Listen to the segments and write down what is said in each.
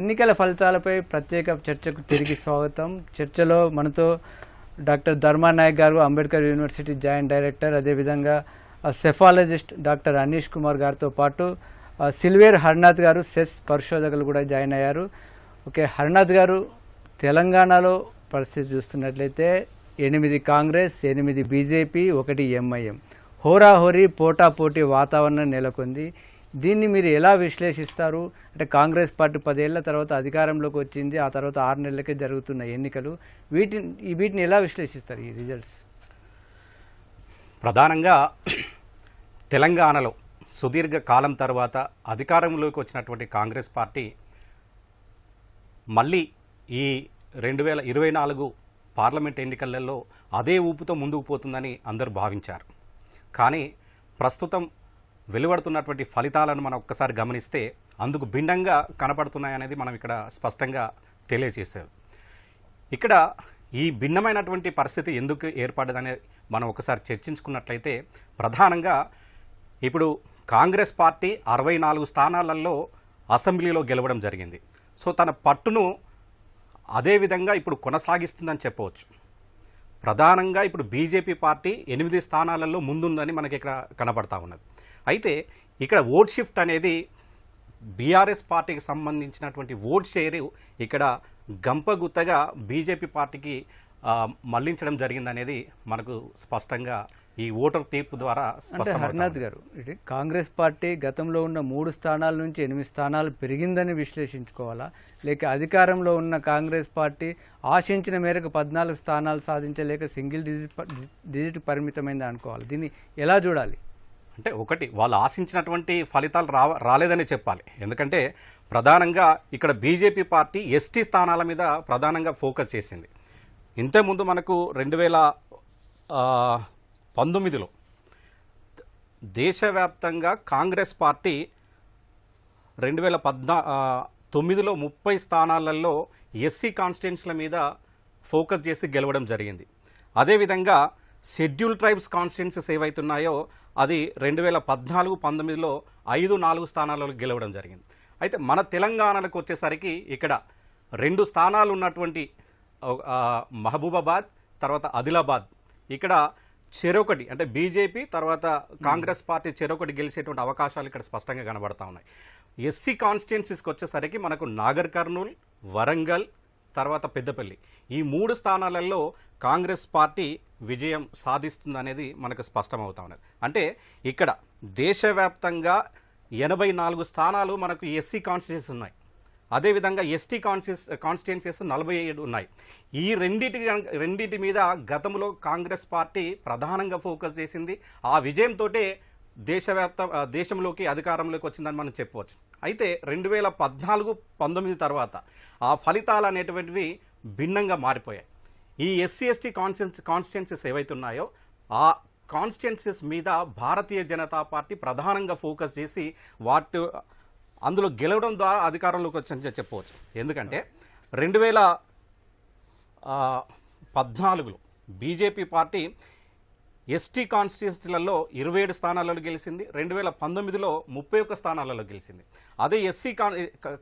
ఎన్నికల ఫలితాలపై ప్రత్యేక చర్చకు తిరిగి స్వాగతం. చర్చలో మనతో డాక్టర్ ధర్మా నాయక్ గారు, అంబేద్కర్ యూనివర్సిటీ జాయింట్ డైరెక్టర్, అదేవిధంగా సెఫాలజిస్ట్ డాక్టర్ అనీష్ కుమార్ గారితో పాటు సిల్వేర్ హర్నాథ్ గారు, సెస్ పరిశోధకులు కూడా జాయిన్ అయ్యారు. ఓకే, హర్నాథ్ గారు, తెలంగాణలో పరిస్థితి చూస్తున్నట్లయితే 8 కాంగ్రెస్, 8 బీజేపీ, 1 ఎంఐఎం, హోరాహోరీ పోటాపోటీ వాతావరణం నెలకొంది. దీన్ని మీరు ఎలా విశ్లేషిస్తారు? అంటే కాంగ్రెస్ పార్టీ 10 ఏళ్ల తర్వాత అధికారంలోకి వచ్చింది, ఆ తర్వాత 6 నెలలకే జరుగుతున్న ఎన్నికలు, వీటిని ఎలా విశ్లేషిస్తారు ఈ రిజల్ట్స్? ప్రధానంగా తెలంగాణలో సుదీర్ఘ కాలం తర్వాత అధికారంలోకి వచ్చినటువంటి కాంగ్రెస్ పార్టీ మళ్ళీ ఈ 2024 పార్లమెంట్ ఎన్నికలలో అదే ఊపుతో ముందుకు పోతుందని అందరూ భావించారు. కానీ ప్రస్తుతం వెలువడుతున్నటువంటి ఫలితాలను మనం ఒక్కసారి గమనిస్తే అందుకు భిన్నంగా కనపడుతున్నాయనేది మనం ఇక్కడ స్పష్టంగా తెలియజేశారు. ఇక్కడ ఈ భిన్నమైనటువంటి పరిస్థితి ఎందుకు ఏర్పడదని మనం ఒకసారి చర్చించుకున్నట్లయితే, ప్రధానంగా ఇప్పుడు కాంగ్రెస్ పార్టీ 64 స్థానాలలో అసెంబ్లీలో గెలవడం జరిగింది. సో తన పట్టును అదేవిధంగా ఇప్పుడు కొనసాగిస్తుందని చెప్పవచ్చు. ప్రధానంగా ఇప్పుడు బీజేపీ పార్టీ 8 స్థానాలలో ముందుందని మనకి ఇక్కడ కనబడతా ఉన్నది. అయితే ఇక్కడ ఓట్ షిఫ్ట్ అనేది బీఆర్ఎస్ పార్టీకి సంబంధించినటువంటి ఓట్ షేరు ఇక్కడ గంపగుత్తగా బీజేపీ పార్టీకి మళ్లించడం జరిగిందనేది మనకు స్పష్టంగా ఈ ఓటర్ తీర్పు ద్వారా అంటే హర్నాథ్ గారు, కాంగ్రెస్ పార్టీ గతంలో ఉన్న 3 స్థానాల నుంచి 8 స్థానాలు పెరిగిందని విశ్లేషించుకోవాలా, లేక అధికారంలో ఉన్న కాంగ్రెస్ పార్టీ ఆశించిన మేరకు 14 స్థానాలు సాధించలేక సింగిల్ డిజిట్ పరిమితమైంది అనుకోవాలి? దీన్ని ఎలా చూడాలి? అంటే ఒకటి, వాళ్ళు ఆశించినటువంటి ఫలితాలు రాలేదని చెప్పాలి. ఎందుకంటే ప్రధానంగా ఇక్కడ బీజేపీ పార్టీ ఎస్టీ స్థానాల మీద ప్రధానంగా ఫోకస్ చేసింది. ఇంతకుముందు మనకు 2019లో దేశవ్యాప్తంగా కాంగ్రెస్ పార్టీ 2019లో 30 స్థానాలలో ఎస్సీ కాన్స్టిట్యున్సీల మీద ఫోకస్ చేసి గెలవడం జరిగింది. అదేవిధంగా షెడ్యూల్ ట్రైబ్స్ కాన్స్టిట్యున్సీస్ ఏవైతున్నాయో అది 2014-19లో 5-4 స్థానాలలో గెలవడం జరిగింది. అయితే మన తెలంగాణకు వచ్చేసరికి ఇక్కడ 2 స్థానాలు ఉన్నటువంటి మహబూబాబాద్, తర్వాత ఆదిలాబాద్, ఇక్కడ చెరొకటి అంటే బీజేపీ తర్వాత కాంగ్రెస్ పార్టీ చెరొకటి గెలిచేటువంటి అవకాశాలు ఇక్కడ స్పష్టంగా కనబడతా ఉన్నాయి. ఎస్సీ కాన్స్టిట్యున్సీస్కి వచ్చేసరికి మనకు నాగర్ కర్నూల్, వరంగల్, తర్వాత పెద్దపల్లి, ఈ 3 స్థానాలలో కాంగ్రెస్ పార్టీ విజయం సాధిస్తుందనేది మనకు స్పష్టమవుతా ఉన్నది. అంటే ఇక్కడ దేశవ్యాప్తంగా 84 స్థానాలు మనకు ఎస్సీ కాన్స్టిట్యున్సీస్ ఉన్నాయి. అదేవిధంగా ఎస్టీ కాన్స్టిట్యున్సీస్ 47 ఉన్నాయి. ఈ రెండింటి మీద గతంలో కాంగ్రెస్ పార్టీ ప్రధానంగా ఫోకస్ చేసింది. ఆ విజయంతో దేశంలోకి అధికారంలోకి వచ్చిందని మనం చెప్పవచ్చు. అయితే 2014-19 తర్వాత ఆ ఫలితాలు అనేటువంటివి భిన్నంగా మారిపోయాయి. ఈ ఎస్సీ ఎస్టీ కాన్స్టిట్యున్సీస్ ఏవైతున్నాయో ఆ కాన్స్టిట్యున్సీస్ మీద భారతీయ జనతా పార్టీ ప్రధానంగా ఫోకస్ చేసి అందులో గెలవడం ద్వారా అధికారంలోకి వచ్చని చెప్పవచ్చు. ఎందుకంటే 2014లో బీజేపీ పార్టీ ఎస్టీ కాన్స్టిట్యున్సీలలో 27 స్థానాలలో గెలిచింది. 2019లో 31 స్థానాలలో గెలిచింది. అదే ఎస్సీ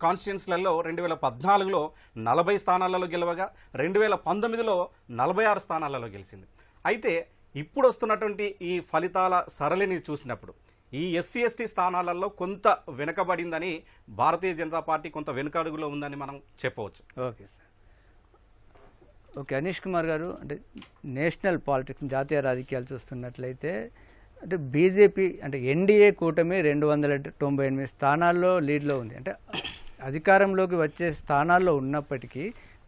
కాన్స్టిట్యున్సీలలో 2014లో 40 స్థానాలలో గెలవగా 2019లో 46 స్థానాలలో గెలిచింది. అయితే ఇప్పుడు వస్తున్నటువంటి ఈ ఫలితాల సరళిని చూసినప్పుడు ఈ ఎస్సీ ఎస్టీ స్థానాలలో కొంత వెనుకబడిందని, భారతీయ జనతా పార్టీ కొంత వెనుకడుగులో ఉందని మనం చెప్పవచ్చు. Okay sir. Okay, Anish Kumar గారు, అంటే నేషనల్ పాలిటిక్స్, జాతీయ రాజకీయాలు చూస్తున్నట్లయితే అంటే బీజేపీ అంటే ఎన్డీఏ కూటమి 298 స్థానాల్లో లీడ్లో ఉంది. అంటే అధికారంలోకి వచ్చే స్థానాల్లో ఉన్నప్పటికీ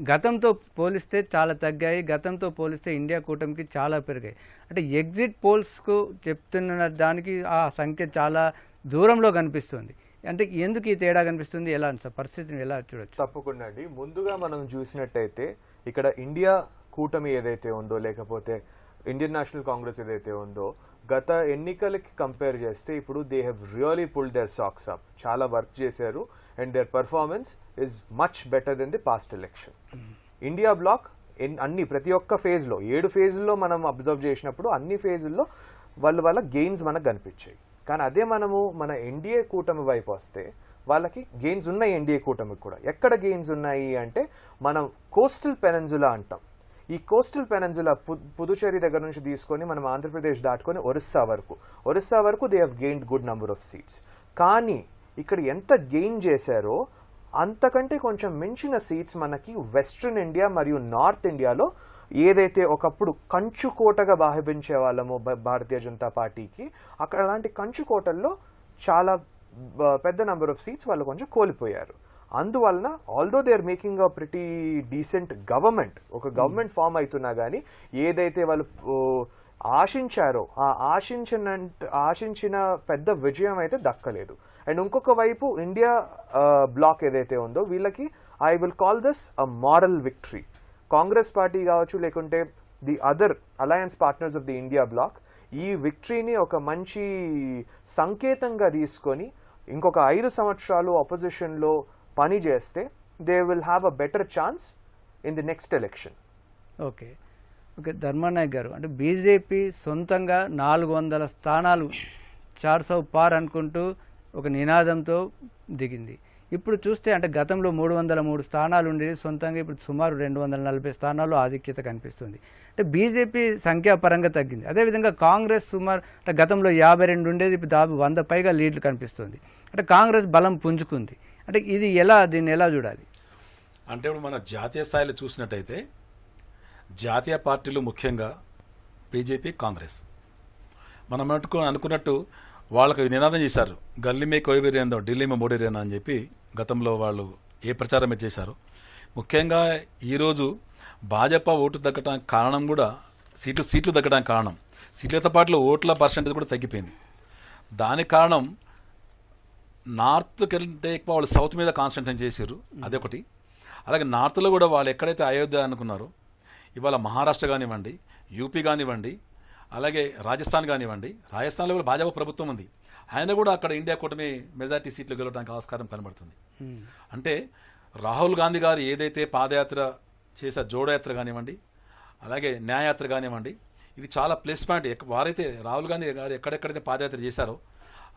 గతంతో పోలిస్తే చాలా తగ్గాయి, గతంతో పోలిస్తే ఇండియా కూటమికి చాలా పెరిగాయి. అంటే ఎగ్జిట్ పోల్స్కు చెప్తున్న దానికి ఆ సంఖ్య చాలా దూరంలో కనిపిస్తుంది. అంటే ఎందుకు ఈ తేడా కనిపిస్తుంది? ఎలా సార్ పరిస్థితిని ఎలా చూడొచ్చు? తప్పకుండా అండి. ముందుగా మనం చూసినట్టయితే ఇక్కడ ఇండియా కూటమి ఏదైతే ఉందో, లేకపోతే ఇండియన్ నేషనల్ కాంగ్రెస్ ఏదైతే ఉందో, గత ఎన్నికలకి కంపేర్ చేస్తే ఇప్పుడు they have really pulled their socks up. చాలా వర్క్ చేశారు and their performance is much better than the past election. India bloc ప్రతి ఒక్క ఫేజ్లో 7 ఫేజ్ల్లో మనం అబ్జర్వ్ చేసినప్పుడు అన్ని ఫేజ్ల్లో వాళ్ళ గెయిన్స్ మనకు కనిపించాయి. కానీ అదే మనము మన ఎన్డీఏ కూటమి వైపు వస్తే వాళ్ళకి గెయిన్స్ ఉన్నాయి ఎన్డీఏ కూటమికి కూడా. ఎక్కడ గెయిన్స్ ఉన్నాయి అంటే మనం కోస్టల్ పెనెన్జులా అంటాం. ఈ కోస్టల్ పెనెన్జులా పుదుచేరి దగ్గర నుంచి తీసుకొని మనం ఆంధ్రప్రదేశ్ దాటుకొని ఒరిస్సా వరకు they have gained good number of seats. కానీ ఇక్కడ ఎంత గెయిన్ చేశారో అంతకంటే కొంచెం మించిన సీట్స్ మనకి వెస్ట్రన్ ఇండియా మరియు నార్త్ ఇండియాలో ఏదైతే ఒకప్పుడు కంచుకోటగా భావించే వాళ్ళమో భారతీయ జనతా పార్టీకి, అక్కడ అలాంటి కంచుకోటల్లో చాలా పెద్ద నెంబర్ ఆఫ్ సీట్స్ వాళ్ళు కొంచెం కోల్పోయారు. అందువలన although they are making a pretty decent government, ఒక గవర్నమెంట్ ఫామ్ అవుతున్నా కానీ ఏదైతే వాళ్ళు ఆశించారో ఆ ఆశించిన పెద్ద విజయం అయితే దక్కలేదు. అండ్ ఇంకొక వైపు ఇండియా బ్లాక్ ఏదైతే ఉందో వీళ్ళకి I will call this a moral victory. Congress party కావచ్చు, లేకుంటే the other alliance partners of the India bloc ఈ విక్టరీని ఒక మంచి సంకేతంగా తీసుకొని ఇంకొక 5 సంవత్సరాలు అపోజిషన్లో పని చేస్తే they will have a better chance in the next election. Okay Dharma Nayak గారు, అంటే బీజేపీ సొంతంగా 400 స్థానాలు 400 పార్ అనుకుంటూ ఒక నినాదంతో దిగింది. ఇప్పుడు చూస్తే అంటే గతంలో 303 స్థానాలు ఉండేది సొంతంగా, ఇప్పుడు సుమారు 240 స్థానాల్లో ఆధిక్యత కనిపిస్తుంది. అంటే బీజేపీ సంఖ్యాపరంగా తగ్గింది. అదేవిధంగా కాంగ్రెస్ సుమారు అంటే గతంలో 52 ఉండేది, ఇప్పుడు దాదాపు 100 పైగా లీడ్లు కనిపిస్తుంది. అంటే కాంగ్రెస్ బలం పుంజుకుంది. అంటే ఇది దీన్ని ఎలా చూడాలి? అంటే ఇప్పుడు మన జాతీయ స్థాయిలో చూసినట్టయితే జాతీయ పార్టీలు ముఖ్యంగా బీజేపీ, కాంగ్రెస్ మనం అనుకున్నట్టు వాళ్ళకి నినాదం చేశారు, గల్లీ మే కోయి రేందో ఢిల్లీ మే మోడీ రేనా అని చెప్పి గతంలో వాళ్ళు ఏ ప్రచారం చేశారు. ముఖ్యంగా ఈరోజు భాజపా ఓటు తగ్గడానికి కారణం కూడా సీట్లు తగ్గడానికి కారణం, సీట్లతో పాటు ఓట్ల పర్సెంటేజ్ కూడా తగ్గిపోయింది. దానికి కారణం నార్త్ కంటే ఎక్కువ వాళ్ళు సౌత్ మీద కాన్సన్ట్రేట్ చేశారు, అదొకటి. అలాగే నార్త్లో కూడా వాళ్ళు ఎక్కడైతే అయోధ్య అనుకున్నారో ఇవాళ మహారాష్ట్ర కానివ్వండి, యూపీ కానివ్వండి, అలాగే రాజస్థాన్ కానివ్వండి, రాజస్థాన్లో కూడా భాజపా ప్రభుత్వం ఉంది, ఆయన కూడా అక్కడ ఇండియా కూటమి మెజార్టీ సీట్లు గెలవడానికి ఆస్కారం కనబడుతుంది. అంటే రాహుల్ గాంధీ గారు ఏదైతే పాదయాత్ర చేశారు, జోడయాత్ర కానివ్వండి, అలాగే న్యాయయాత్ర కానివ్వండి, ఇది చాలా ప్లస్ పాయింట్. వారైతే రాహుల్ గాంధీ గారు ఎక్కడెక్కడైతే పాదయాత్ర చేశారో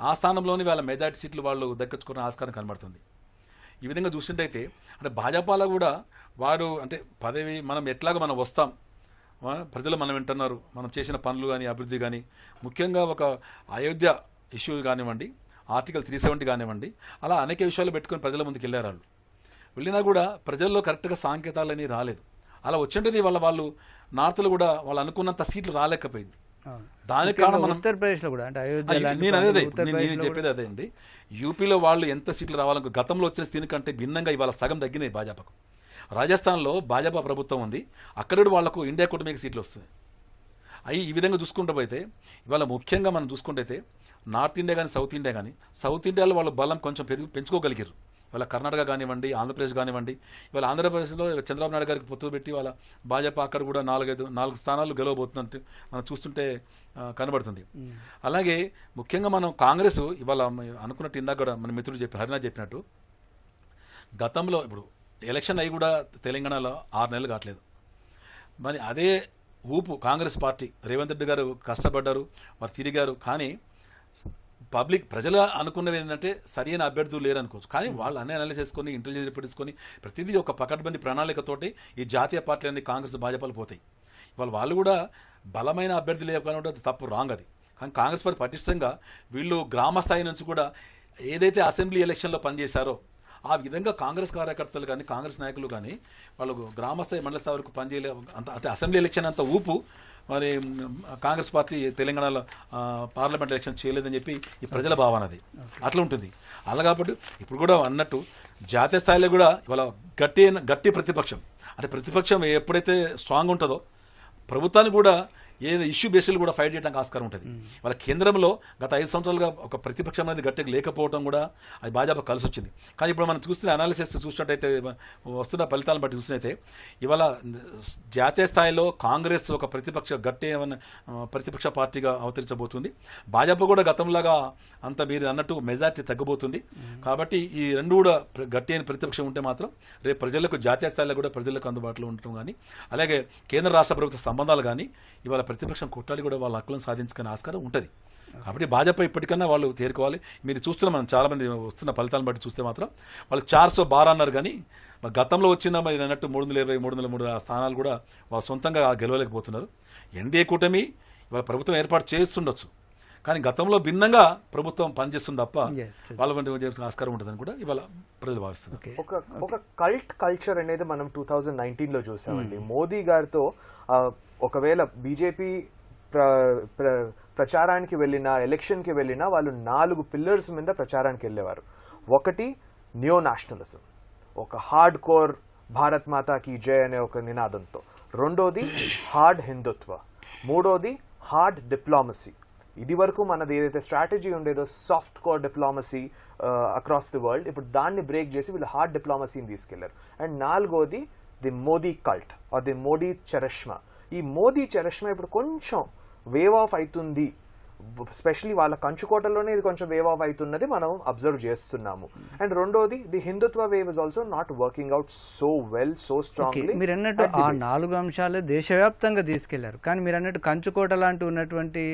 ఆ స్థానంలోని వాళ్ళ మెజార్టీ సీట్లు వాళ్ళు దక్కించుకున్న ఆస్కారం కనబడుతుంది. ఈ విధంగా చూసినట్టయితే అంటే భాజపాలో కూడా వారు అంటే పదవి మనం ఎట్లాగో మనం వస్తాం, ప్రజలు మనం వింటున్నారు, మనం చేసిన పనులు కానీ అభివృద్ధి కానీ, ముఖ్యంగా ఒక అయోధ్య ఇష్యూ కానివ్వండి, ఆర్టికల్ 370 కానివ్వండి, అలా అనేక విషయాలు పెట్టుకొని ప్రజల ముందుకు వెళ్ళారు. వాళ్ళు వెళ్ళినా కూడా ప్రజల్లో కరెక్ట్గా సంకేతాలని రాలేదు. అలా వచ్చిండేది వాళ్ళు నార్త్లో కూడా వాళ్ళు అనుకున్నంత సీట్లు రాలేకపోయింది. దానికి కారణం మనం ఉత్తరప్రదేశ్లో కూడా అంటే నేను చెప్పేది అదే అండి. యూపీలో వాళ్ళు ఎంత సీట్లు రావాలనుకో గతంలో వచ్చిన దీనికంటే భిన్నంగా ఇవాళ సగం తగ్గినాయి భాజపాకు. రాజస్థాన్లో భాజపా ప్రభుత్వం ఉంది, అక్కడ కూడా వాళ్లకు ఇండియా కూటమికి సీట్లు వస్తాయి. ఈ విధంగా చూసుకుంటూ పోతే ఇవాళ ముఖ్యంగా మనం చూసుకుంటే నార్త్ ఇండియా కానీ సౌత్ ఇండియాలో వాళ్ళ బలం కొంచెం పెంచుకోగలిగారు. ఇవాళ కర్ణాటక కానివ్వండి, ఆంధ్రప్రదేశ్ కానివ్వండి, ఇవాళ ఆంధ్రప్రదేశ్లో చంద్రబాబు నాయుడు గారికి పొత్తు పెట్టి వాళ్ళ భాజపా అక్కడ కూడా 4 స్థానాలు గెలవబోతున్నట్టు మనం చూస్తుంటే కనబడుతుంది. అలాగే ముఖ్యంగా మనం కాంగ్రెస్ ఇవాళ అనుకున్నట్టు ఇందాక కూడా మన మిత్రుడు హరినాథ్ చెప్పినట్టు గతంలో ఇప్పుడు ఎలక్షన్ అయ్యి కూడా తెలంగాణలో 6 నెలలు కావట్లేదు. మరి అదే ఊపు కాంగ్రెస్ పార్టీ రేవంత్ రెడ్డి గారు కష్టపడ్డారు, వారు తిరిగారు. కానీ ప్రజలు అనుకున్నది ఏంటంటే సరైన అభ్యర్థులు లేరు అనుకోవచ్చు. కానీ వాళ్ళు అన్ని అనాలిసిస్ చేసుకొని ఇంటెలిజెన్స్ రిపోర్ట్ తీసుకొని ప్రతిదీ ఒక పకడ్బందీ ప్రణాళికతోటి ఈ జాతీయ పార్టీలన్నీ కాంగ్రెస్ భాజపాలు పోతాయి. వాళ్ళు కూడా బలమైన అభ్యర్థులు లేకపోతే అది తప్పు, రాంగ్ అది. కానీ కాంగ్రెస్ పార్టీ పటిష్టంగా వీళ్ళు గ్రామ స్థాయి నుంచి కూడా ఏదైతే అసెంబ్లీ ఎలక్షన్లో పనిచేశారో ఆ విధంగా కాంగ్రెస్ కార్యకర్తలు కానీ కాంగ్రెస్ నాయకులు కానీ వాళ్ళు గ్రామస్థాయి మండల స్థాయి వరకు పనిచేయలే అంత అంటే అసెంబ్లీ ఎలక్షన్ అంత ఊపు మరి కాంగ్రెస్ పార్టీ తెలంగాణలో పార్లమెంట్ ఎలక్షన్ చేయలేదని చెప్పి ఈ ప్రజల భావన అది అట్లా ఉంటుంది. అలా కాబట్టి ఇప్పుడు కూడా అన్నట్టు జాతీయ స్థాయిలో కూడా ఇవాళ గట్టి ప్రతిపక్షం అంటే ప్రతిపక్షం ఎప్పుడైతే స్ట్రాంగ్ ఉంటుందో ప్రభుత్వాన్ని కూడా ఏదో ఇష్యూ బేస్లు కూడా ఫైట్ చేయడానికి ఆస్కారం ఉంటుంది. వాళ్ళ కేంద్రంలో గత 5 సంవత్సరాలుగా ఒక ప్రతిపక్షం అనేది గట్టిగా లేకపోవడం కూడా అది భాజపా కలిసి వచ్చింది. కానీ ఇప్పుడు మనం చూస్తున్న అనాలిసిస్ చూసినట్టయితే వస్తున్న ఫలితాలను బట్టి చూసినట్టయితే ఇవాళ జాతీయ స్థాయిలో కాంగ్రెస్ ఒక ప్రతిపక్ష పార్టీగా అవతరించబోతుంది. భాజపా కూడా గతంలాగా అంత మీరు అన్నట్టు మెజార్టీ తగ్గబోతుంది. కాబట్టి ఈ రెండు కూడా గట్టి అయిన ప్రతిపక్షం ఉంటే మాత్రం రేపు ప్రజలకు జాతీయ స్థాయిలో కూడా ప్రజలకు అందుబాటులో ఉండటం కానీ అలాగే కేంద్ర రాష్ట్ర ప్రభుత్వ సంబంధాలు కానీ ఇవాళ ప్రతిపక్షం కొట్టాలి కూడా వాళ్ళ హక్కులను సాధించుకునే ఆస్కారం ఉంటుంది. కాబట్టి భాజపా ఇప్పటికన్నా వాళ్ళు తేరుకోవాలి. మీరు చూస్తున్న మనం చాలా మంది వస్తున్న ఫలితాలను బట్టి చూస్తే మాత్రం వాళ్ళు 412 అన్నారు, కానీ మరి గతంలో వచ్చిన మరి అన్నట్టు 320, 303 స్థానాలు కూడా వాళ్ళు సొంతంగా గెలవలేకపోతున్నారు. ఎన్డీఏ కూటమి ఇవాళ ప్రభుత్వం ఏర్పాటు చేస్తుండొచ్చు, కానీ గతంలో భిన్నంగా ప్రభుత్వం పనిచేస్తుంది తప్ప వాళ్ళ వంటి ఆస్కారం ఉంటుందని కూడా ఇవాళ ప్రజలు భావిస్తున్నారు. ఒక కల్ట్ కల్చర్ అనేది మనం 2019లో చూసామండి. మోదీ గారితో ఒకవేళ బీజేపీ ప్రచారానికి వెళ్ళినా, ఎలక్షన్కి వెళ్ళినా వాళ్ళు 4 పిల్లర్స్ మీద ప్రచారానికి వెళ్ళేవారు. ఒకటి న్యో నేషనలిజం, ఒక హార్డ్ కోర్ భారత్ మాతాకి జై అనే ఒక నినాదంతో. రెండోది హార్డ్ హిందుత్వ. మూడోది హార్డ్ డిప్లొమసీ. ఇది వరకు మనది ఏదైతే స్ట్రాటజీ ఉండేదో soft core diplomacy across the world, ఇప్పుడు దాన్ని బ్రేక్ చేసి వీళ్ళు హార్డ్ డిప్లొమసీని తీసుకెళ్లారు. అండ్ నాలుగోది the Modi cult or the Modi charisma. ఈ మోదీ చరిష్మా ఇప్పుడు కొంచెం వేవ్ ఆఫ్ అవుతుంది, స్పెషలీ వాళ్ళ కంచుకోటలోనే ఇది కొంచెం వేవ్ ఆఫ్ అవుతున్నది మనం అబ్జర్వ్ చేస్తున్నాము. అండ్ రెండోది the Hindutva wave is also not working out so well, so strongly. మీరు అన్నట్టు ఆ 4 అంశాలే దేశవ్యాప్తంగా తీసుకెళ్లారు, కానీ మీరు అన్నట్టు కంచుకోట లాంటి ఉన్నటువంటి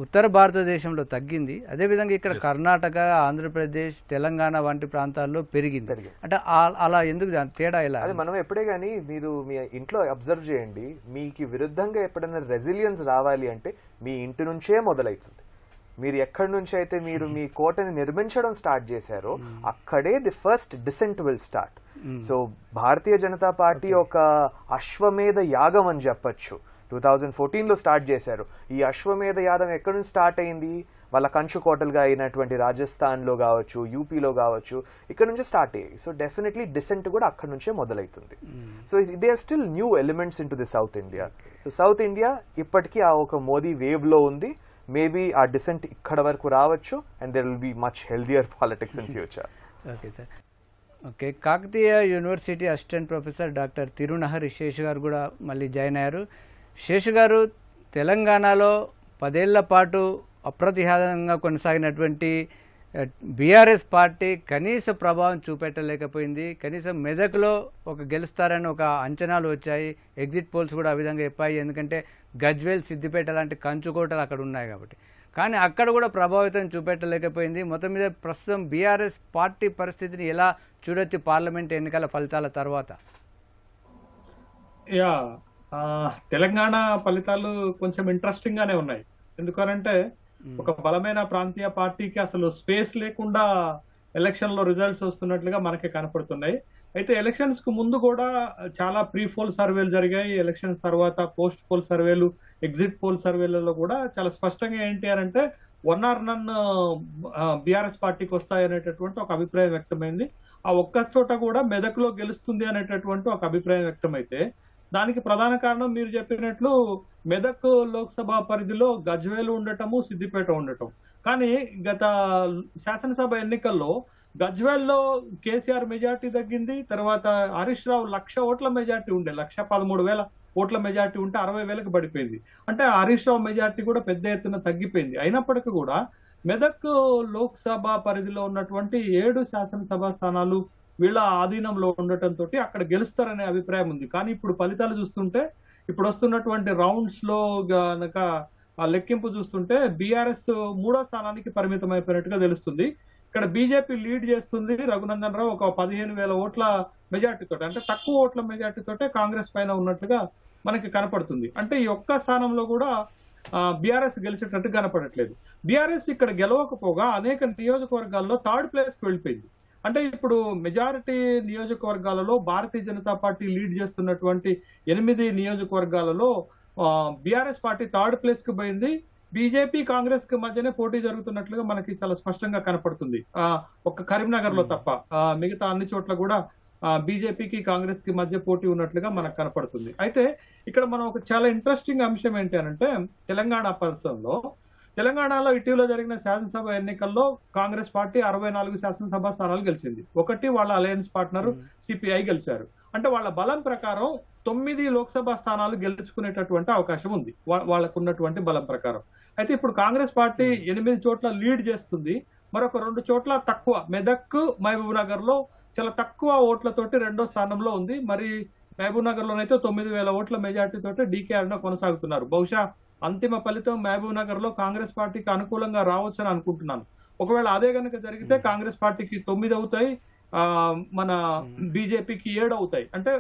ఉత్తర భారతదేశంలో తగ్గింది. అదేవిధంగా ఇక్కడ కర్ణాటక, ఆంధ్రప్రదేశ్, తెలంగాణ వంటి ప్రాంతాల్లో పెరిగింది. అంటే అలా ఎందుకు తేడా ఇలా? అది మనం ఎప్పుడే కానీ మీరు మీ ఇంట్లో అబ్జర్వ్ చేయండి, మీకు విరుద్ధంగా ఎప్పుడైనా రెసిలియన్స్ రావాలి అంటే మీ ఇంటి నుంచే మొదలవుతుంది. మీరు ఎక్కడి నుంచి అయితే మీరు మీ కోటని నిర్మించడం స్టార్ట్ చేశారో అక్కడే the first descent will start. So Bharatiya Janata party ఒక అశ్వమేధ యాగం అని చెప్పచ్చు. 2014లో స్టార్ట్ చేశారు. ఈ అశ్వమేధ యాగం ఎక్కడి నుంచి స్టార్ట్ అయింది? వాళ్ళ కంచుకోటలుగా అయినటువంటి రాజస్థాన్లో కావచ్చు, యూపీలో కావచ్చు, ఇక్కడ నుంచి స్టార్ట్ అయ్యాయి. సో డెఫినెట్లీ డిసెంట్ కూడా అక్కడ నుంచే మొదలవుతుంది. So they are still new elements in to the south India. So south India ఇప్పటికీ ఆ ఒక మోదీ వేవ్ లో ఉంది. మేబీ ఆ డిసెంట్ ఇక్కడ వరకు రావచ్చు and there will be much healthier politics in future. Okay sir. Okay, Kakatiya university assistant professor doctor Thirunahari Seshu garu కూడా మళ్ళీ జాయిన్ అయ్యారు. శేషు గారు, తెలంగాణలో 10 ఏళ్ల పాటు అప్రతిహతంగా కొనసాగినటువంటి బీఆర్ఎస్ పార్టీ కనీస ప్రభావం చూపెట్టలేకపోయింది. కనీసం మెదక్లో గెలుస్తారని ఒక అంచనాలు వచ్చాయి. ఎగ్జిట్ పోల్స్ కూడా ఆ విధంగా చెప్పాయి. ఎందుకంటే గజ్వేల్, సిద్దిపేట లాంటి కంచుకోటలు అక్కడ ఉన్నాయి కాబట్టి. కానీ అక్కడ కూడా ప్రభావితం చూపెట్టలేకపోయింది. మొత్తం మీద ప్రస్తుతం బీఆర్ఎస్ పార్టీ పరిస్థితిని ఎలా చూడొచ్చు పార్లమెంట్ ఎన్నికల ఫలితాల తర్వాత? తెలంగాణ ఫలితాలు కొంచెం ఇంట్రెస్టింగ్ గానే ఉన్నాయి. ఎందుకనంటే ఒక బలమైన ప్రాంతీయ పార్టీకి అసలు స్పేస్ లేకుండా ఎలక్షన్ లో రిజల్ట్స్ వస్తున్నట్లుగా మనకి కనపడుతున్నాయి. అయితే ఎలక్షన్స్ కు ముందు కూడా చాలా ప్రీ పోల్ సర్వేలు జరిగాయి. ఎలక్షన్స్ తర్వాత పోస్ట్ పోల్ సర్వేలు, ఎగ్జిట్ పోల్ సర్వేలలో కూడా చాలా స్పష్టంగా ఏంటి అంటే 1 or none బీఆర్ఎస్ పార్టీకి వస్తాయనేటటువంటి ఒక అభిప్రాయం వ్యక్తమైంది. ఆ ఒక్క చోట కూడా మెదక్లో గెలుస్తుంది అనేటటువంటి ఒక అభిప్రాయం వ్యక్తమైతే దానికి ప్రధాన కారణం మీరు చెప్పినట్లు మెదక్ లోక్సభ పరిధిలో గజ్వేలు ఉండటము, సిద్దిపేట ఉండటం. కానీ గత శాసనసభ ఎన్నికల్లో గజ్వేల్లో కేసీఆర్ మెజార్టీ తగ్గింది. తర్వాత హరీష్ రావు 1,00,000 ఓట్ల మెజార్టీ ఉండే, 1,13,000 ఓట్ల మెజార్టీ ఉంటే 60,000కి పడిపోయింది. అంటే హరీష్ రావు మెజార్టీ కూడా పెద్ద ఎత్తున తగ్గిపోయింది. అయినప్పటికీ కూడా మెదక్ లోక్సభ పరిధిలో ఉన్నటువంటి 7 శాసనసభ స్థానాలు వీళ్ళ ఆధీనంలో ఉండటంతో అక్కడ గెలుస్తారనే అభిప్రాయం ఉంది. కానీ ఇప్పుడు ఫలితాలు చూస్తుంటే, ఇప్పుడు వస్తున్నటువంటి రౌండ్స్ లో గనక ఆ లెక్కింపు చూస్తుంటే బీఆర్ఎస్ 3వ స్థానానికి పరిమితం అయిపోయినట్టుగా తెలుస్తుంది. ఇక్కడ బీజేపీ లీడ్ చేస్తుంది. రఘునందన్ రావు ఒక 15,000 ఓట్ల మెజార్టీతో, అంటే తక్కువ ఓట్ల మెజార్టీతోటే కాంగ్రెస్ పైన ఉన్నట్టుగా మనకి కనపడుతుంది. అంటే ఈ ఒక్క స్థానంలో కూడా బీఆర్ఎస్ గెలిచేటట్టు కనపడట్లేదు. బీఆర్ఎస్ ఇక్కడ గెలవకపోగా అనేక నియోజకవర్గాల్లో 3rd ప్లేస్ కి వెళ్ళిపోయింది. అంటే ఇప్పుడు మెజారిటీ నియోజకవర్గాలలో భారతీయ జనతా పార్టీ లీడ్ చేస్తున్నటువంటి 8 నియోజకవర్గాలలో బీఆర్ఎస్ పార్టీ 3rd ప్లేస్ కి పోయింది. బీజేపీ కాంగ్రెస్ కి మధ్యనే పోటీ జరుగుతున్నట్లుగా మనకి చాలా స్పష్టంగా కనపడుతుంది. ఒక్క కరీంనగర్ లో తప్ప మిగతా అన్ని చోట్ల కూడా బీజేపీకి కాంగ్రెస్ కి మధ్య పోటీ ఉన్నట్లుగా మనకు కనపడుతుంది. అయితే ఇక్కడ మనం ఒక చాలా ఇంట్రెస్టింగ్ అంశం ఏంటి అంటే తెలంగాణ పరిస్థితుల్లో, తెలంగాణలో ఇటీవల జరిగిన శాసనసభ ఎన్నికల్లో కాంగ్రెస్ పార్టీ 64 శాసనసభ స్థానాలు గెలిచింది. ఒకటి వాళ్ళ అలయన్స్ పార్ట్నర్ సిపిఐ గెలిచారు. అంటే వాళ్ళ బలం ప్రకారం 9 లోక్సభ స్థానాలు గెలుచుకునేటటువంటి అవకాశం ఉంది వాళ్ళకు ఉన్నటువంటి బలం ప్రకారం. అయితే ఇప్పుడు కాంగ్రెస్ పార్టీ 8 చోట్ల లీడ్ చేస్తుంది, మరొక 2 చోట్ల తక్కువ, మెదక్, మహబూబ్ నగర్ లో చాలా తక్కువ ఓట్లతోటి 2వ స్థానంలో ఉంది. మరి మహబూబ్ నగర్ లోనైతే 9,000 ఓట్ల మెజార్టీ తోటి డీకే అరుణ కొనసాగుతున్నారు. బహుశా అంతిమ ఫలితం మహబూబ్ నగర్ లో కాంగ్రెస్ పార్టీకి అనుకూలంగా రావచ్చని అనుకుంటున్నాను. ఒకవేళ అదే కనుక జరిగితే కాంగ్రెస్ పార్టీకి 9 అవుతాయి, మన బీజేపీకి 7 అవుతాయి. అంటే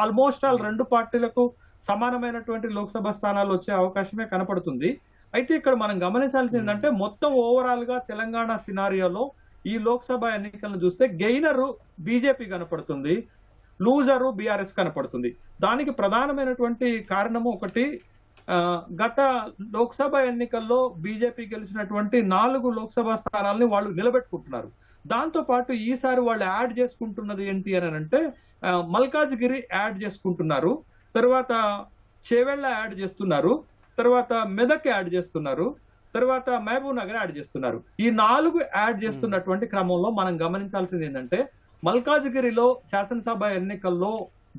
ఆల్మోస్ట్ ఆల్ రెండు పార్టీలకు సమానమైనటువంటి లోక్సభ స్థానాలు వచ్చే అవకాశమే కనపడుతుంది. అయితే ఇక్కడ మనం గమనించాల్సింది ఏంటంటే మొత్తం ఓవరాల్ గా తెలంగాణ సినారియోలో ఈ లోక్సభ ఎన్నికలను చూస్తే గెయినరు బీజేపీ కనపడుతుంది, లూజరు బీఆర్ఎస్ కనపడుతుంది. దానికి ప్రధానమైనటువంటి కారణము ఒకటి, గత లోక్సభ ఎన్నికల్లో బీజేపీ గెలిచినటువంటి 4 లోక్సభ స్థానాలని వాళ్ళు నిలబెట్టుకుంటున్నారు. దాంతో పాటు ఈసారి వాళ్ళు యాడ్ చేసుకుంటున్నది ఏంటి అని అంటే మల్కాజ్గిరి యాడ్ చేసుకుంటున్నారు, తర్వాత చేవెళ్ళ యాడ్ చేస్తున్నారు, తర్వాత మెదక్ యాడ్ చేస్తున్నారు, తర్వాత మహబూబ్ నగర్ యాడ్ చేస్తున్నారు. ఈ 4 యాడ్ చేస్తున్నటువంటి క్రమంలో మనం గమనించాల్సింది ఏంటంటే మల్కాజ్గిరిలో శాసనసభ ఎన్నికల్లో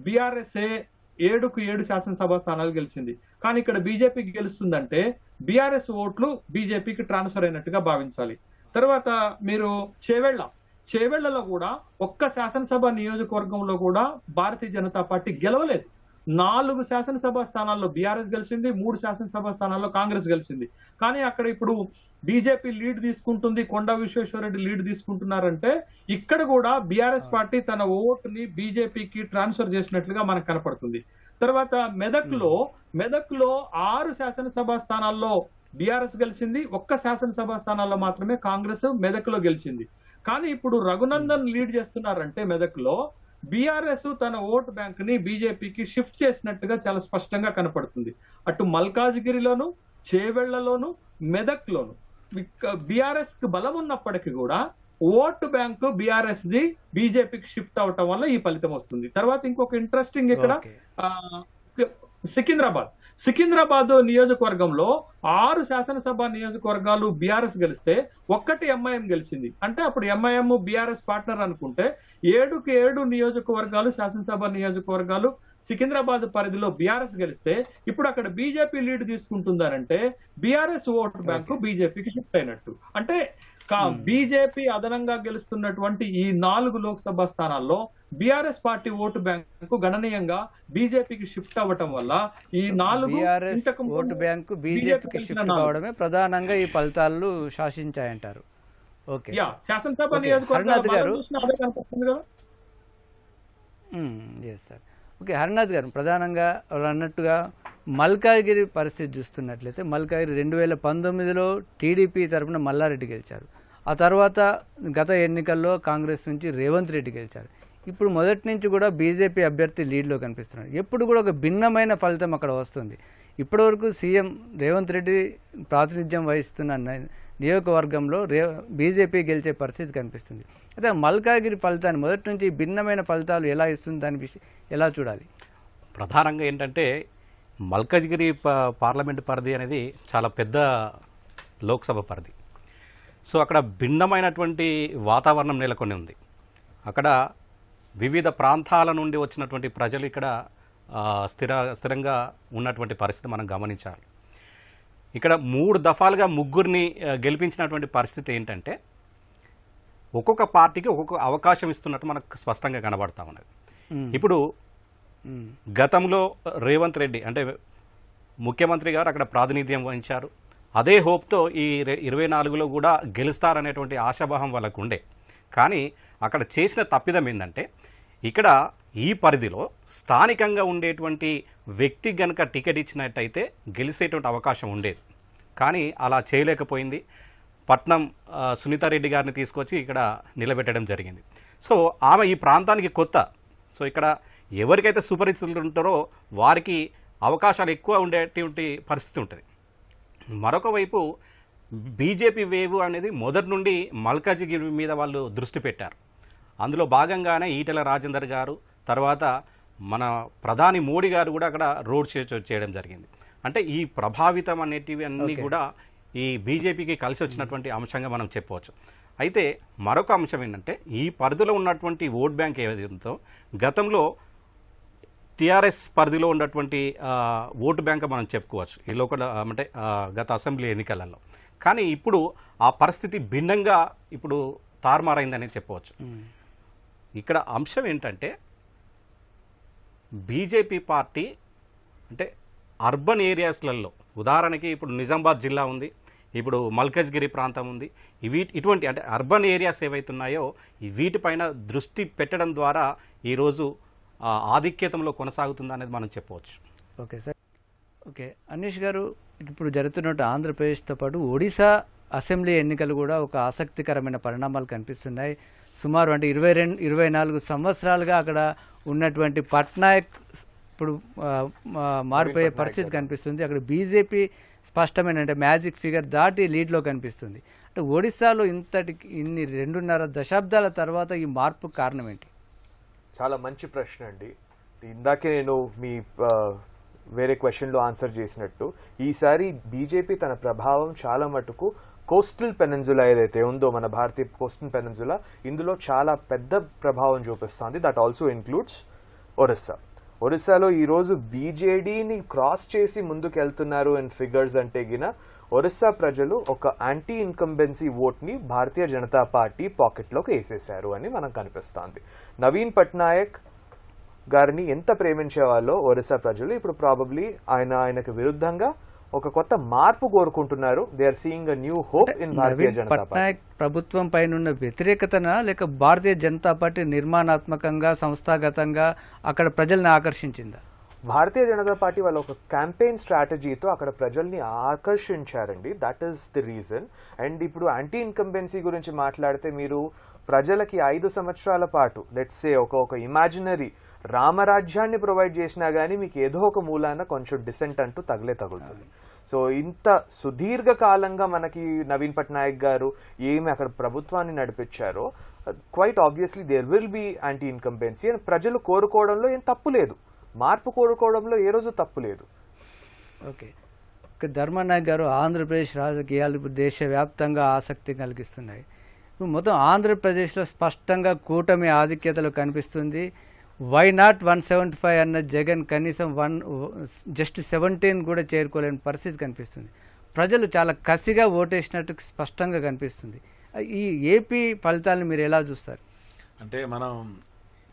బీఆర్ఎస్ఏ 7కు 7 శాసనసభ స్థానాలు గెలిచింది. కానీ ఇక్కడ బీజేపీకి గెలుస్తుందంటే బీఆర్ఎస్ ఓట్లు బీజేపీకి ట్రాన్స్ఫర్ అయినట్టుగా భావించాలి. తర్వాత మీరు చేవెళ్లలో కూడా ఒక్క శాసనసభ నియోజకవర్గంలో కూడా భారతీయ జనతా పార్టీ గెలవలేదు. 4 శాసనసభ స్థానాల్లో బీఆర్ఎస్ గెలిచింది, 3 శాసనసభ స్థానాల్లో కాంగ్రెస్ గెలిచింది. కానీ అక్కడ ఇప్పుడు బీజేపీ లీడ్ తీసుకుంటుంది, కొండా విశ్వేశ్వరరెడ్డి లీడ్ తీసుకుంటున్నారంటే ఇక్కడ కూడా బీఆర్ఎస్ పార్టీ తన ఓటుని బీజేపీకి ట్రాన్స్ఫర్ చేసినట్లుగా మనకు కనపడుతుంది. తర్వాత మెదక్ లో 6 శాసనసభ స్థానాల్లో బీఆర్ఎస్ గెలిచింది, ఒక్క శాసనసభ స్థానాల్లో మాత్రమే కాంగ్రెస్ మెదక్ లో గెలిచింది. కానీ ఇప్పుడు రఘునందన్ లీడ్ చేస్తున్నారంటే మెదక్ లో బీఆర్ఎస్ తన ఓటు బ్యాంక్ ని బీజేపీకి షిఫ్ట్ చేసినట్టుగా చాలా స్పష్టంగా కనపడుతుంది. అటు మల్కాజ్గిరిలోను, చేవెళ్లలోను, మెదక్ లోను బీఆర్ఎస్ కి బలం ఉన్నప్పటికీ కూడా ఓటు బ్యాంకు బీఆర్ఎస్ ది బీజేపీకి షిఫ్ట్ అవటం వల్ల ఈ ఫలితం వస్తుంది. తర్వాత ఇంకొక ఇంట్రెస్టింగ్ ఇక్కడ సికింద్రాబాద్ నియోజకవర్గంలో 6 శాసనసభ నియోజకవర్గాలు బీఆర్ఎస్ గెలిస్తే 1 ఎంఐఎం గెలిచింది. అంటే అప్పుడు ఎంఐఎం బీఆర్ఎస్ పార్ట్నర్ అనుకుంటే 7కు 7 నియోజకవర్గాలు శాసనసభ నియోజకవర్గాలు సికింద్రాబాద్ పరిధిలో బీఆర్ఎస్ గెలిస్తే ఇప్పుడు అక్కడ బీజేపీ లీడ్ తీసుకుంటుందనంటే బీఆర్ఎస్ ఓటు బ్యాంకు బీజేపీకి షిఫ్ట్ అయినట్టు. అంటే బీజేపీ అదనంగా గెలుస్తున్నటువంటి ఈ 4 లోక్సభ స్థానాల్లో బీఆర్ఎస్ పార్టీ ఓటు బ్యాంకు గణనీయంగా బీజేపీకి షిఫ్ట్ అవ్వటం వల్ల ఈ 4 ఓటు బ్యాంకు బీజేపీకి షిఫ్ట్ కావడమే ప్రధానంగా ఈ ఫలితాలు శాసించాయంటారు. ఓకే, శాసనసభ నియోజకవర్గాలు కదా. సార్ ఓకే, హరినాథ్ గారు ప్రధానంగా అన్నట్టుగా మల్కాజ్గిరి పరిస్థితి చూస్తున్నట్లయితే మల్కాజ్గిరి 2019లో టీడీపీ తరఫున మల్లారెడ్డి గెలిచారు. ఆ తర్వాత గత ఎన్నికల్లో కాంగ్రెస్ నుంచి రేవంత్ రెడ్డి గెలిచారు. ఇప్పుడు మొదటి నుంచి కూడా బీజేపీ అభ్యర్థి లీడ్లో కనిపిస్తున్నారు. ఎప్పుడు కూడా ఒక భిన్నమైన ఫలితం అక్కడ వస్తుంది. ఇప్పటివరకు సీఎం రేవంత్ రెడ్డి ప్రాతినిధ్యం వహిస్తున్న నియోజకవర్గంలో బీజేపీ గెలిచే పరిస్థితి కనిపిస్తుంది. అయితే మల్కాజ్గిరి ఫలితాన్ని మొదటి నుంచి భిన్నమైన ఫలితాలు ఎలా ఇస్తుంది, దాని ఎలా చూడాలి? ప్రధానంగా ఏంటంటే మల్కాజ్గిరి పార్లమెంటు పరిధి అనేది చాలా పెద్ద లోక్సభ పరిధి. సో అక్కడ భిన్నమైనటువంటి వాతావరణం నెలకొని ఉంది. అక్కడ వివిధ ప్రాంతాల నుండి వచ్చినటువంటి ప్రజలు ఇక్కడ స్థిరంగా ఉన్నటువంటి పరిస్థితి మనం గమనించాలి. ఇక్కడ 3 దఫాలుగా ముగ్గురిని గెలిపించినటువంటి పరిస్థితి ఏంటంటే ఒక్కొక్క పార్టీకి ఒక్కొక్క అవకాశం ఇస్తున్నట్టు మనకు స్పష్టంగా కనబడతా ఉన్నది. ఇప్పుడు గతంలో రేవంత్ రెడ్డి అంటే ముఖ్యమంత్రి గారు అక్కడ ప్రాతినిధ్యం వహించారు. అదే హోప్తో ఈ 24లో కూడా గెలుస్తారనేటువంటి ఆశాభావం వాళ్ళకు ఉండే. కానీ అక్కడ చేసిన తప్పిదం ఏంటంటే ఇక్కడ ఈ పరిధిలో స్థానికంగా ఉండేటువంటి వ్యక్తి గనక టికెట్ ఇచ్చినట్టయితే గెలిచేటువంటి అవకాశం ఉండేది. కానీ అలా చేయలేకపోయింది. పట్నం సునీతారెడ్డి గారిని తీసుకొచ్చి ఇక్కడ నిలబెట్టడం జరిగింది. సో ఆమె ఈ ప్రాంతానికి కొత్త. సో ఇక్కడ ఎవరికైతే సుపరిచితులు ఉంటారో వారికి అవకాశాలు ఎక్కువ ఉండేటువంటి పరిస్థితి ఉంటుంది. మరొక వైపు బీజేపీ వేవ్ అనేది మొదటి నుండి మల్కాజ్గిరి మీద వాళ్ళు దృష్టి పెట్టారు. అందులో భాగంగానే ఈటెల రాజేందర్ గారు, తర్వాత మన ప్రధాని మోడీ గారు కూడా అక్కడ రోడ్ షో చేయడం జరిగింది. అంటే ఈ ప్రభావితం అనేటివి అన్నీ కూడా ఈ బీజేపీకి కలిసి వచ్చినటువంటి అంశంగా మనం చెప్పవచ్చు. అయితే మరొక అంశం ఏంటంటే ఈ పరిధిలో ఉన్నటువంటి ఓట్ బ్యాంక్ ఏదైతే గతంలో టీఆర్ఎస్ పరిధిలో ఉన్నటువంటి ఓటు బ్యాంక్ మనం చెప్పుకోవచ్చు ఈ లోకల్ అంటే గత అసెంబ్లీ ఎన్నికలలో. కానీ ఇప్పుడు ఆ పరిస్థితి భిన్నంగా ఇప్పుడు తారుమారైందని చెప్పవచ్చు. ఇక్కడ అంశం ఏంటంటే బీజేపీ పార్టీ అంటే అర్బన్ ఏరియాస్లలో ఉదాహరణకి ఇప్పుడు నిజామాబాద్ జిల్లా ఉంది, ఇప్పుడు మల్కజ్గిరి ప్రాంతం ఉంది. ఇటువంటి అంటే అర్బన్ ఏరియాస్ ఏవైతున్నాయో వీటిపైన దృష్టి పెట్టడం ద్వారా ఈరోజు ఆధిక్యతంలో కొనసాగుతుంది అనేది మనం చెప్పవచ్చు. Okay sir. ఓకే అనీష్ గారు, ఇప్పుడు జరుగుతున్నట్టు ఆంధ్రప్రదేశ్తో పాటు ఒడిశా అసెంబ్లీ ఎన్నికలు కూడా ఒక ఆసక్తికరమైన పరిణామాలు కనిపిస్తున్నాయి. సుమారు అంటే 24 సంవత్సరాలుగా అక్కడ ఉన్నటువంటి పట్నాయక్ ఇప్పుడు మారిపోయే పరిస్థితి కనిపిస్తుంది. అక్కడ బీజేపీ స్పష్టమైన అంటే మ్యాజిక్ ఫిగర్ దాటి లీడ్లో కనిపిస్తుంది. అంటే ఒడిశాలో ఇన్ని 2.5 దశాబ్దాల తర్వాత ఈ మార్పు కారణం ఏంటి? చాలా మంచి ప్రశ్న అండి. ఇందాకే నేను మీ వేరే క్వశ్చన్లో ఆన్సర్ చేసినట్టు ఈసారి బీజేపీ తన ప్రభావం చాలా మటుకు కోస్టల్ పెనిన్సులా ఏదైతే ఉందో మన భారతీయ కోస్టల్ పెనిన్సులా ఇందులో చాలా పెద్ద ప్రభావం చూపిస్తుంది. That also includes Orissa. ఒరిస్సాలో ఈరోజు బీజేడీని క్రాస్ చేసి ముందుకు వెళ్తున్నారు అండ్ ఫిగర్స్ అంటే గిన ఒరిస్సా ప్రజలు ఒక యాంటీ ఇన్కంబెన్సీ ఓట్ని భారతీయ జనతా పార్టీ పాకెట్లోకి వేసేశారు అని మనకు కనిపిస్తోంది. నవీన్ పట్నాయక్ గారిని ఎంత ప్రేమించే వాళ్ళో ఒరిస్సా ప్రజలు ఇప్పుడు ప్రాబబ్లీ ఆయనకు విరుద్ధంగా ఒక కొత్త మార్పు కోరుకుంటున్నారు. They are seeing a new hope in Bharatiya Janata party. Patnaik ప్రభుత్వం పైన ఉన్న వ్యతిరేకతన లేక భారతీయ జనతా పార్టీ నిర్మాణాత్మకంగా సంస్థాగతంగా అక్కడ ప్రజల్ని ఆకర్షించిందా? భారతీయ జనతా పార్టీ వాళ్ళ ఒక క్యాంపెయిన్ స్ట్రాటజీతో అక్కడ ప్రజల్ని ఆకర్షించారండి. That is the reason. And ఇప్పుడు యాంటీ ఇన్కంబెన్సీ గురించి మాట్లాడితే మీరు ప్రజలకి 5 సంవత్సరాల పాటు లెట్స్ సే ఒక ఇమాజినరీ రామరాజ్యాన్ని ప్రొవైడ్ చేసినా గానీ మీకు ఏదో ఒక మూలాన కొంచెం డిసెంట్ అంటూ తగులుతుంది. సో ఇంత సుదీర్ఘ కాలంగా మనకి నవీన్ పట్నాయక్ గారు ఏమి అక్కడ ప్రభుత్వాన్ని నడిపించారో quite obviously there will be anti incumbency and ప్రజలు కోరుకోవడంలో ఏం తప్పు లేదు. మార్పు కోరుకోవడంలో ఏ రోజు తప్పు లేదు. ఓకే. ధర్మానాయక్ గారు, ఆంధ్రప్రదేశ్ రాజకీయాలు ఇప్పుడు దేశవ్యాప్తంగా ఆసక్తి కలిగిస్తున్నాయి. ఇప్పుడు మొత్తం ఆంధ్రప్రదేశ్లో స్పష్టంగా కూటమి ఆధిక్యతలు కనిపిస్తుంది. వై నాట్ 175 అన్న జగన్ కనీసం జస్ట్ 17 కూడా చేరుకోలేని పరిస్థితి కనిపిస్తుంది. ప్రజలు చాలా కసిగా ఓటేసినట్టు స్పష్టంగా కనిపిస్తుంది. ఈ ఏపీ ఫలితాలను మీరు ఎలా చూస్తారు? అంటే మనం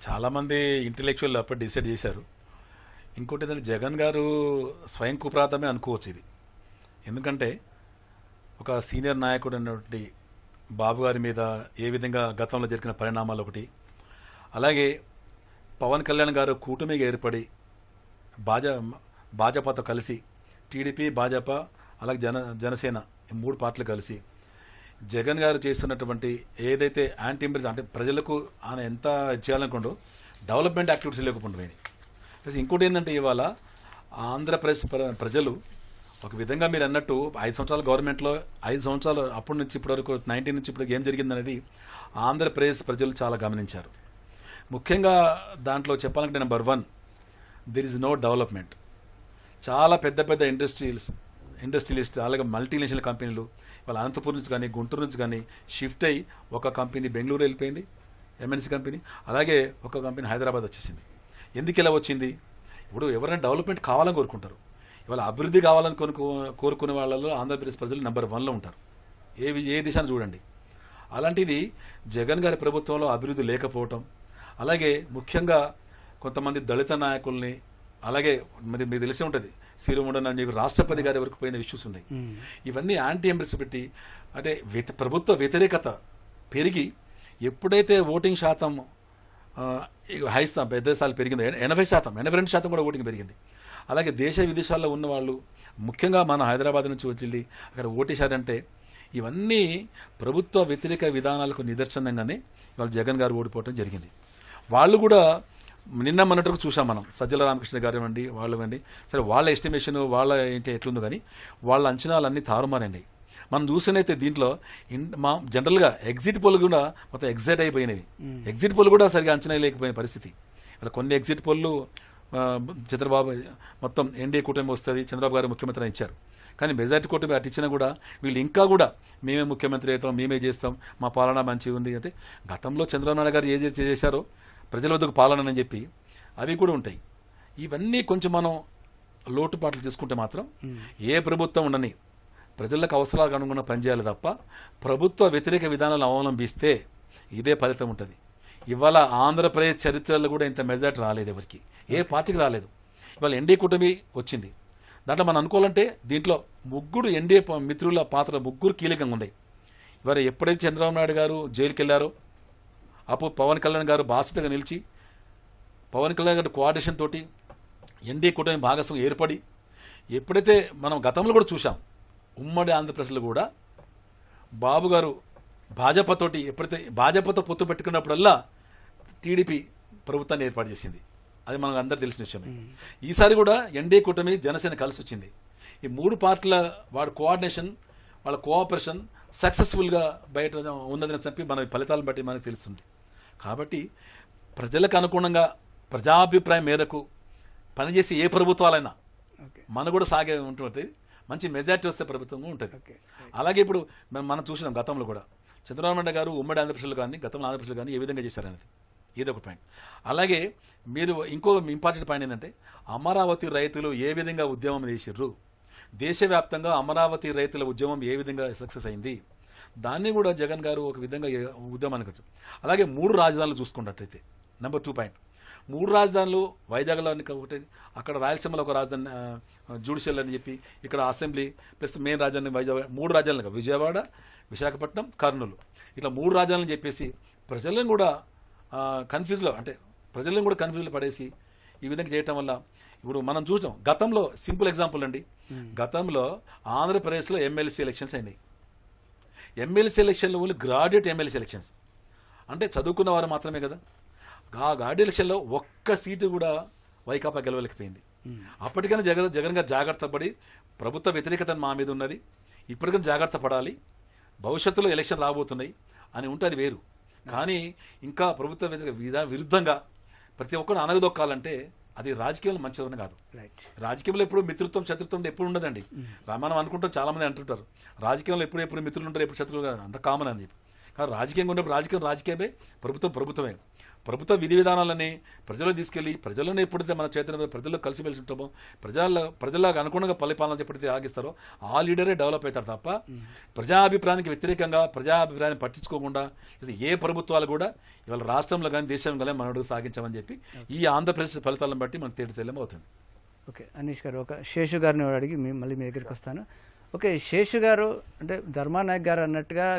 చాలామంది ఇంటలెక్చువల్ అప్పుడు డిసైడ్ చేశారు. ఇంకోటి ఏంటంటే జగన్ గారు స్వయం కుప్రాతమే అనుకోవచ్చు ఇది. ఎందుకంటే ఒక సీనియర్ నాయకుడు అన్నటువంటి బాబు గారి మీద ఏ విధంగా గతంలో జరిగిన పరిణామాలు ఒకటి, అలాగే పవన్ కళ్యాణ్ గారు కూటమిగా ఏర్పడి భాజపాతో కలిసి టీడీపీ, భాజపా అలాగే జనసేన ఈ 3 పార్టీలు కలిసి జగన్ గారు చేస్తున్నటువంటి ఏదైతే యాంటీ అంటే ప్రజలకు ఆయన ఎంత చేయాలనుకుంటూ డెవలప్మెంట్ యాక్టివిటీస్ లేకపోయింది. ఇంకోటి ఏంటంటే ఇవాళ ఆంధ్రప్రదేశ్ ప్రజలు ఒక విధంగా మీరు అన్నట్టు 5 సంవత్సరాల గవర్నమెంట్లో 5 సంవత్సరాలు అప్పటి నుంచి ఇప్పటివరకు 19 నుంచి ఇప్పుడు ఏం జరిగిందనేది ఆంధ్రప్రదేశ్ ప్రజలు చాలా గమనించారు. ముఖ్యంగా దాంట్లో చెప్పాలంటే number 1 there is no development. చాలా పెద్ద పెద్ద ఇండస్ట్రియలిస్ట్ అలాగే మల్టీనేషనల్ కంపెనీలు వాళ్ళ అనంతపూర్ నుంచి కానీ గుంటూరు నుంచి కానీ షిఫ్ట్ అయ్యి ఒక కంపెనీ బెంగళూరు వెళ్ళిపోయింది, ఎంఎన్సీ కంపెనీ, అలాగే ఒక కంపెనీ హైదరాబాద్ వచ్చేసింది. ఎందుకు ఇలా వచ్చింది? ఇప్పుడు ఎవరైనా డెవలప్మెంట్ కావాలని కోరుకుంటారు. ఇవాళ అభివృద్ధి కావాలని కోరుకునే వాళ్ళలో ఆంధ్రప్రదేశ్ ప్రజలు నెంబర్ 1లో ఉంటారు. ఏ దిశను చూడండి. అలాంటిది జగన్ గారి ప్రభుత్వంలో అభివృద్ధి లేకపోవటం, అలాగే ముఖ్యంగా కొంతమంది దళిత నాయకుల్ని, అలాగే మరి మీకు తెలిసే ఉంటుంది శ్రీరాముడు అని చెప్పి రాష్ట్రపతి గారి వరకు పోయిన ఇష్యూస్ ఉన్నాయి. ఇవన్నీ యాంటీ ఎంబ్రెస్ పెట్టి అంటే ప్రభుత్వ వ్యతిరేకత పెరిగి ఎప్పుడైతే ఓటింగ్ శాతం పెద్ద స్థాయిలో పెరిగిందో 80%, 82% కూడా ఓటింగ్ పెరిగింది. అలాగే దేశ విదేశాల్లో ఉన్న వాళ్ళు ముఖ్యంగా మన హైదరాబాద్ నుంచి వచ్చి అక్కడ ఓటేశారంటే ఇవన్నీ ప్రభుత్వ వ్యతిరేక విధానాలకు నిదర్శనంగానే ఇవాళ జగన్ గారు ఓడిపోవడం జరిగింది. వాళ్ళు కూడా నిన్న మొన్నటికి చూసాం మనం, సజ్జల రామకృష్ణ గారు ఇవ్వండి, వాళ్ళు ఇవ్వండి, సరే వాళ్ళ ఎస్టిమేషన్ వాళ్ళ ఏంటి ఎట్లుందో కానీ వాళ్ళ అంచనాలన్నీ తారుమారండి. మనం చూసినైతే దీంట్లో మా జనరల్గా ఎగ్జిట్ పోల్ కూడా మొత్తం ఎగ్జైట్ అయిపోయినవి. ఎగ్జిట్ పోల్ కూడా సరిగా అంచనా లేకపోయిన పరిస్థితి. ఇలా కొన్ని ఎగ్జిట్ పోల్లు చంద్రబాబు మొత్తం ఎన్డీఏ కూటమి వస్తుంది, చంద్రబాబు గారు ముఖ్యమంత్రి అని ఇచ్చారు. కానీ మెజార్టీ కూటమి అటు ఇచ్చినా కూడా వీళ్ళు ఇంకా కూడా మేమే ముఖ్యమంత్రి అవుతాం, మేమే చేస్తాం, మా పాలన మంచిగా ఉంది. అయితే గతంలో చంద్రబాబు నాయుడు గారు ఏదైతే చేశారో ప్రజల వద్దకు పాలన అని చెప్పి అవి కూడా ఉంటాయి. ఇవన్నీ కొంచెం మనం లోటుపాట్లు చేసుకుంటే మాత్రం ఏ ప్రభుత్వం ఉండని ప్రజలకు అవసరాలకు అనుగుణంగా పనిచేయాలి తప్ప ప్రభుత్వ వ్యతిరేక విధానాలను అవలంబిస్తే ఇదే ఫలితం ఉంటుంది. ఇవాళ ఆంధ్రప్రదేశ్ చరిత్రలో కూడా ఇంత మెజార్టీ రాలేదు, ఎవరికి ఏ పార్టీకి రాలేదు. ఇవాళ ఎన్డీఏ కూటమి వచ్చింది, దాంట్లో మనం అనుకోవాలంటే దీంట్లో ముగ్గురు ఎన్డీఏ మిత్రుల పాత్ర ముగ్గురు కీలకంగా ఉన్నాయి. ఇవాళ ఎప్పుడైతే చంద్రబాబు నాయుడు గారు జైలుకి వెళ్ళారో అప్పుడు పవన్ కళ్యాణ్ గారు బాధ్యతగా నిలిచి పవన్ కళ్యాణ్ గారి కోఆర్డినేషన్ తోటి ఎన్డీఏ కూటమి భాగస్వామ్యం ఏర్పడి ఎప్పుడైతే మనం గతంలో కూడా చూసాం ఉమ్మడి ఆంధ్రప్రదేశ్లో కూడా బాబు గారు భాజపాతోటి ఎప్పుడైతే భాజపాతో పొత్తు పెట్టుకున్నప్పుడల్లా టీడీపీ ప్రభుత్వాన్ని ఏర్పాటు చేసింది. అది మనకు అందరూ తెలిసిన విషయమే. ఈసారి కూడా ఎన్డీఏ కూటమి జనసేన కలిసి వచ్చింది. ఈ మూడు పార్టీల వాడి కోఆర్డినేషన్ వాళ్ళ కోఆపరేషన్ సక్సెస్ఫుల్గా బయట ఉన్నదని చెప్పి మన ఫలితాలను బట్టి మనకు తెలుస్తుంది. కాబట్టి ప్రజలకు అనుగుణంగా ప్రజాభిప్రాయం మేరకు పనిచేసి ఏ ప్రభుత్వాలైనా మన కూడా సాగే ఉంటుంది. మంచి మెజార్టీ వస్తే ప్రభుత్వం ఉంటుంది. అలాగే ఇప్పుడు మనం చూసినాం గతంలో కూడా చంద్రబాబు నాయుడు గారు ఉమ్మడి ఆంధ్రప్రదేశ్లో కానీ గతంలో ఆంధ్రప్రదేశ్లో కానీ ఏ విధంగా చేశారనేది ఏదో ఒక పాయింట్. అలాగే మీరు ఇంకో ఇంపార్టెంట్ పాయింట్ ఏంటంటే అమరావతి రైతులు ఏ విధంగా ఉద్యమం చేసిర్రు, దేశవ్యాప్తంగా అమరావతి రైతుల ఉద్యమం ఏ విధంగా సక్సెస్ అయింది, దాన్ని కూడా జగన్ గారు ఒక విధంగా ఉద్యమాన్ని కట్టారు. అలాగే 3 రాజధానులు చూసుకున్నట్టయితే నెంబర్ 2 పాయింట్ 3 రాజధానులు వైజాగ్లో ఒకటి, అక్కడ రాయలసీమలో ఒక రాజధాని జ్యుడిషియల్ అని చెప్పి, ఇక్కడ అసెంబ్లీ ప్లస్ మెయిన్ రాజధాని వైజాగ్ 3 రాజధానులు విజయవాడ, విశాఖపట్నం, కర్నూలు ఇట్లా 3 రాజధానులు చెప్పేసి ప్రజలను కూడా కన్ఫ్యూజ్లో అంటే ప్రజలను కూడా కన్ఫ్యూజ్లో పడేసి ఈ విధంగా చేయటం వల్ల ఇప్పుడు మనం చూసాం గతంలో సింపుల్ ఎగ్జాంపుల్ అండి. గతంలో ఆంధ్రప్రదేశ్లో ఎమ్మెల్సీ ఎలక్షన్స్ అయినాయి. ఎమ్మెల్సీ ఎలక్షన్లో ఓన్లీ గ్రాడ్యుయేట్ ఎమ్మెల్సీ ఎలక్షన్స్ అంటే చదువుకున్న వారు మాత్రమే కదా. ఆ గ్రాడ్యుయేట్ ఎలక్షన్లో ఒక్క సీటు కూడా వైకాపా గెలవలేకపోయింది. అప్పటికైనా జగన్ గారు జాగ్రత్త పడి ప్రభుత్వ వ్యతిరేకత మా మీద ఉన్నది, ఇప్పటికైనా జాగ్రత్త పడాలి, భవిష్యత్తులో ఎలక్షన్ రాబోతున్నాయి అని ఉంటే అది వేరు. కానీ ఇంకా ప్రభుత్వ విరుద్ధంగా ప్రతి ఒక్కరు అనగదొక్కాలంటే అది రాజకీయంలో మంచి కాదు. రాజకీయంలో ఎప్పుడు మిత్రత్వం శత్రుత్వం ఎప్పుడు ఉండదండి. మనం అనుకుంటాం, చాలా మంది అంటుంటారు రాజకీయంలో ఎప్పుడు మిత్రులు ఉంటారు ఎప్పుడు శత్రువులు కాదు, అంత కామన్ అని చెప్పి. కానీ రాజకీయంగా ఉన్నప్పుడు రాజకీయమే, ప్రభుత్వమే. ప్రభుత్వ విధి విధానాలని ప్రజలు తీసుకెళ్లి ప్రజలను ఎప్పుడైతే మన చైతన్య ప్రజల్లో కలిసిమెలిసి ఉంటామో ప్రజలకు అనుగుణంగా పరిపాలన ఎప్పుడైతే ఆగిస్తారో ఆ లీడరే డెవలప్ అవుతారు తప్ప ప్రజాభిప్రాయానికి వ్యతిరేకంగా ప్రజాభిప్రాయాన్ని పట్టించుకోకుండా ఏ ప్రభుత్వాలు కూడా ఇవాళ రాష్ట్రంలో కానీ దేశంలో కానీ మనడు సాగించామని చెప్పి ఈ ఆంధ్రప్రదేశ్ ఫలితాలను బట్టి మనకు తేలితెల్లం అవుతుంది. ఓకే, అనీష్ గారు, ఒక శేషు గారిని అడిగి మళ్ళీ మీ దగ్గరికి వస్తాను. ఓకే, శేషు గారు, అంటే ధర్మానాయక్ గారు అన్నట్టుగా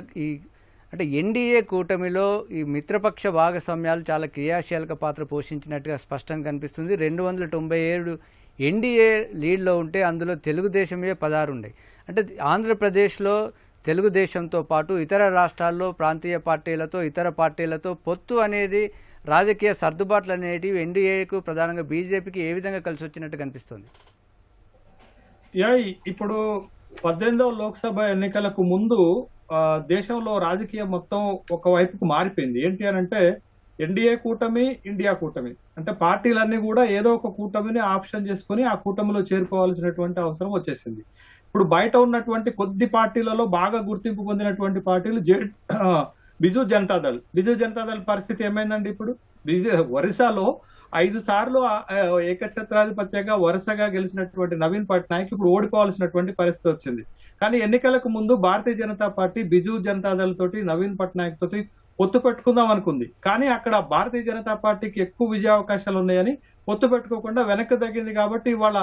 అంటే ఎన్డీఏ కూటమిలో ఈ మిత్రపక్ష భాగస్వామ్యాలు చాలా క్రియాశీలక పాత్ర పోషించినట్టుగా స్పష్టంగా కనిపిస్తుంది. 297 ఎన్డీఏ లీడ్లో ఉంటే అందులో తెలుగుదేశమే 16 ఉన్నాయి. అంటే ఆంధ్రప్రదేశ్లో తెలుగుదేశంతో పాటు ఇతర రాష్ట్రాల్లో ప్రాంతీయ పార్టీలతో ఇతర పార్టీలతో పొత్తు అనేది రాజకీయ సర్దుబాట్లు అనేటివి ఎన్డీఏకు ప్రధానంగా బీజేపీకి ఏ విధంగా కలిసి వచ్చినట్టు కనిపిస్తుంది? ఇప్పుడు 18వ లోక్సభ ఎన్నికలకు ముందు దేశంలో రాజకీయం మొత్తం ఒకవైపుకు మారిపోయింది. ఏంటి అని అంటే ఎన్డీఏ కూటమి, ఇండియా కూటమి, అంటే పార్టీలన్నీ కూడా ఏదో ఒక కూటమిని ఆప్షన్ చేసుకుని ఆ కూటమిలో చేరుకోవాల్సినటువంటి అవసరం వచ్చేసింది. ఇప్పుడు బయట ఉన్నటువంటి కొద్ది పార్టీలలో బాగా గుర్తింపు పొందినటువంటి పార్టీలు బిజు జనతాదళ్ పరిస్థితి ఏమైందండి? ఇప్పుడు ఒరిస్సాలో 5 సార్లు ఏకఛత్రాధిపత్యంగా వరుసగా గెలిచినటువంటి నవీన్ పట్నాయక్ ఇప్పుడు ఓడిపోవాల్సినటువంటి పరిస్థితి వచ్చింది. కానీ ఎన్నికలకు ముందు భారతీయ జనతా పార్టీ బిజు జనతాదళ్ తోటి నవీన్ పట్నాయక్ తోటి పొత్తు పెట్టుకుందాం అనుకుంది. కానీ అక్కడ భారతీయ జనతా పార్టీకి ఎక్కువ విజయావకాశాలు ఉన్నాయని పొత్తు పెట్టుకోకుండా వెనక్కి తగ్గింది. కాబట్టి ఇవాళ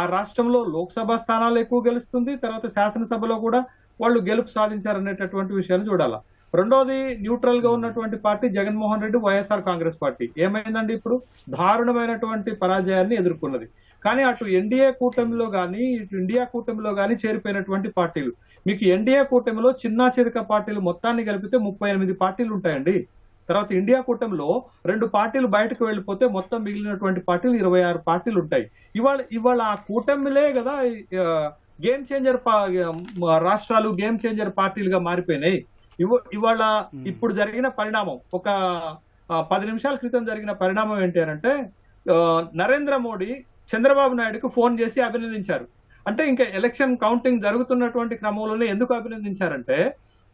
ఆ రాష్ట్రంలో లోక్సభ స్థానాలు ఎక్కువ గెలుస్తుంది, తర్వాత శాసనసభలో కూడా వాళ్ళు గెలుపు సాధించారనేటటువంటి విషయాన్ని చూడాలా. రెండోది, న్యూట్రల్ గా ఉన్నటువంటి పార్టీ జగన్మోహన్ రెడ్డి వైఎస్ఆర్ కాంగ్రెస్ పార్టీ ఏమైందండి? ఇప్పుడు దారుణమైనటువంటి పరాజయాన్ని ఎదుర్కొన్నది. కానీ అటు ఎన్డీఏ కూటమిలో కానీ ఇటు ఇండియా కూటమిలో కానీ చేరిపోయినటువంటి పార్టీలు, మీకు ఎన్డీఏ కూటమిలో చిన్నా చితక పార్టీలు మొత్తాన్ని కలిపితే 38 పార్టీలు ఉంటాయండి. తర్వాత ఇండియా కూటమిలో 2 పార్టీలు బయటకు వెళ్ళిపోతే మొత్తం మిగిలినటువంటి పార్టీలు 26 పార్టీలు ఉంటాయి. ఇవాళ ఆ కూటమిలే కదా గేమ్ చేంజర్ రాష్ట్రాలు, గేమ్ చేంజర్ పార్టీలుగా మారిపోయినాయి. ఇవాళ ఇప్పుడు జరిగిన పరిణామం, ఒక 10 నిమిషాల క్రితం జరిగిన పరిణామం ఏంటి అంటే నరేంద్ర మోడీ చంద్రబాబు నాయుడుకు ఫోన్ చేసి అభినందించారు. అంటే ఇంకా ఎలక్షన్ కౌంటింగ్ జరుగుతున్నటువంటి క్రమంలోనే ఎందుకు అభినందించారంటే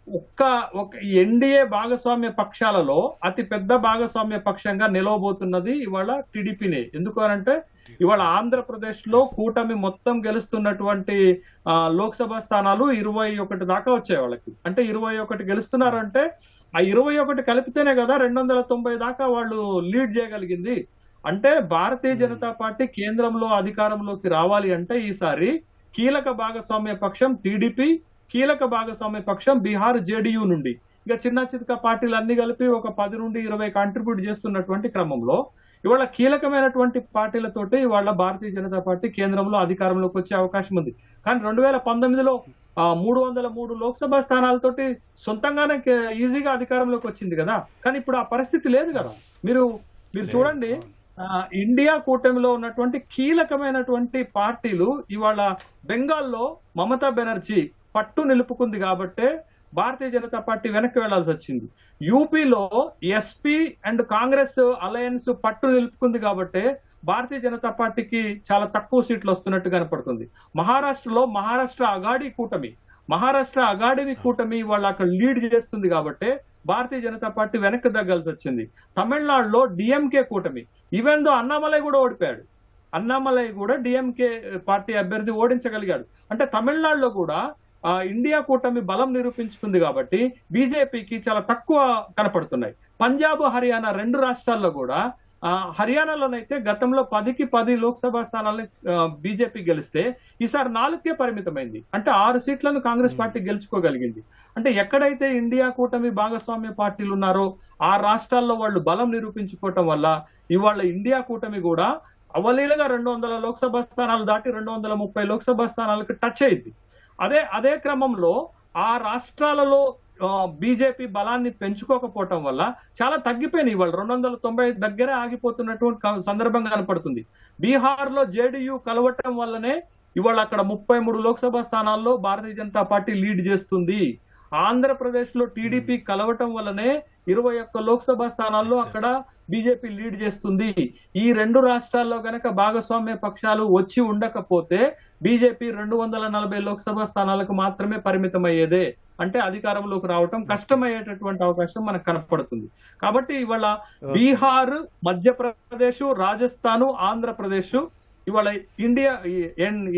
ఒక ఎన్డీఏ భాగస్వామ్య పక్షాలలో అతి పెద్ద భాగస్వామ్య పక్షంగా నిలవబోతున్నది ఇవాళ టీడీపీనే. ఎందుకు అనంటే ఇవాళ ఆంధ్రప్రదేశ్ లో కూటమి మొత్తం గెలుస్తున్నటువంటి లోక్సభ స్థానాలు 21 దాకా వచ్చాయి వాళ్ళకి. అంటే 21 గెలుస్తున్నారంటే ఆ 21 కలిపితేనే కదా 290 దాకా వాళ్ళు లీడ్ చేయగలిగింది. అంటే భారతీయ జనతా పార్టీ కేంద్రంలో అధికారంలోకి రావాలి అంటే ఈసారి కీలక భాగస్వామ్య పక్షం టీడీపీ, కీలక భాగస్వామ్య పక్షం బీహార్ జేడీయూ నుండి ఇక చిన్న చితక పార్టీలు అన్ని కలిపి ఒక 10 నుండి 20 కాంట్రిబ్యూట్ చేస్తున్నటువంటి క్రమంలో ఇవాళ కీలకమైనటువంటి పార్టీలతోటి ఇవాళ భారతీయ జనతా పార్టీ కేంద్రంలో అధికారంలోకి వచ్చే అవకాశం ఉంది. కానీ 2019లో 303 లోక్సభ స్థానాలతోటి సొంతంగానే ఈజీగా అధికారంలోకి వచ్చింది కదా. కానీ ఇప్పుడు ఆ పరిస్థితి లేదు కదా. మీరు చూడండి, ఇండియా కూటమిలో ఉన్నటువంటి కీలకమైనటువంటి పార్టీలు ఇవాళ బెంగాల్లో మమతా బెనర్జీ పట్టు నిలుపుకుంది కాబట్టే భారతీయ జనతా పార్టీ వెనక్కి వెళ్లాల్సి వచ్చింది. యూపీలో ఎస్పీ అండ్ కాంగ్రెస్ అలయన్స్ పట్టు నిలుపుకుంది కాబట్టే భారతీయ జనతా పార్టీకి చాలా తక్కువ సీట్లు వస్తున్నట్టు కనపడుతుంది. మహారాష్ట్రలో మహారాష్ట్ర అగాడి కూటమి వాళ్ళు అక్కడ లీడ్ చేస్తుంది కాబట్టి భారతీయ జనతా పార్టీ వెనక్కి తగ్గాల్సి వచ్చింది. తమిళనాడులో డిఎంకే కూటమి, ఈవెన్ దో అన్నామలై కూడా ఓడిపోయాడు, అన్నామలై కూడా డిఎంకే పార్టీ అభ్యర్థి ఓడించగలిగాడు. అంటే తమిళనాడులో కూడా ఇండియా కూటమి బలం నిరూపించుకుంది కాబట్టి బీజేపీకి చాలా తక్కువ కనపడుతున్నాయి. పంజాబ్, హర్యానా 2 రాష్ట్రాల్లో కూడా హర్యానాలోనైతే గతంలో 10కి 10 లోక్సభ స్థానాలను బీజేపీ గెలిస్తే ఈసారి 4కే పరిమితమైంది. అంటే 6 సీట్లను కాంగ్రెస్ పార్టీ గెలుచుకోగలిగింది. అంటే ఎక్కడైతే ఇండియా కూటమి భాగస్వామ్య పార్టీలు ఉన్నారో ఆ రాష్ట్రాల్లో వాళ్ళు బలం నిరూపించుకోవటం వల్ల ఇవాళ ఇండియా కూటమి కూడా అవలీలగా 200 లోక్సభ స్థానాలు దాటి 230 లోక్సభ స్థానాలకు టచ్ అయింది. అదే క్రమంలో ఆ రాష్ట్రాలలో బీజేపీ బలాన్ని పెంచుకోకపోవటం వల్ల చాలా తగ్గిపోయినాయి. ఇవాళ 290 దగ్గరే ఆగిపోతున్నటువంటి సందర్భం కనపడుతుంది. బీహార్ లో జేడీయూ కలవటం వల్లనే ఇవాళ అక్కడ 33 లోక్సభ స్థానాల్లో భారతీయ జనతా పార్టీ లీడ్ చేస్తుంది. ఆంధ్రప్రదేశ్ లో టీడీపీ కలవటం వల్లనే 21 లోక్సభ స్థానాల్లో అక్కడ బీజేపీ లీడ్ చేస్తుంది. ఈ 2 రాష్ట్రాల్లో గనక భాగస్వామ్య పక్షాలు వచ్చి ఉండకపోతే బీజేపీ 240 లోక్సభ స్థానాలకు మాత్రమే పరిమితమయ్యేదే. అంటే అధికారంలోకి రావటం కష్టమయ్యేటటువంటి అవకాశం మనకు కనపడుతుంది. కాబట్టి ఇవాళ బీహార్, మధ్యప్రదేశ్, రాజస్థాన్, ఆంధ్రప్రదేశ్ ఇవాళ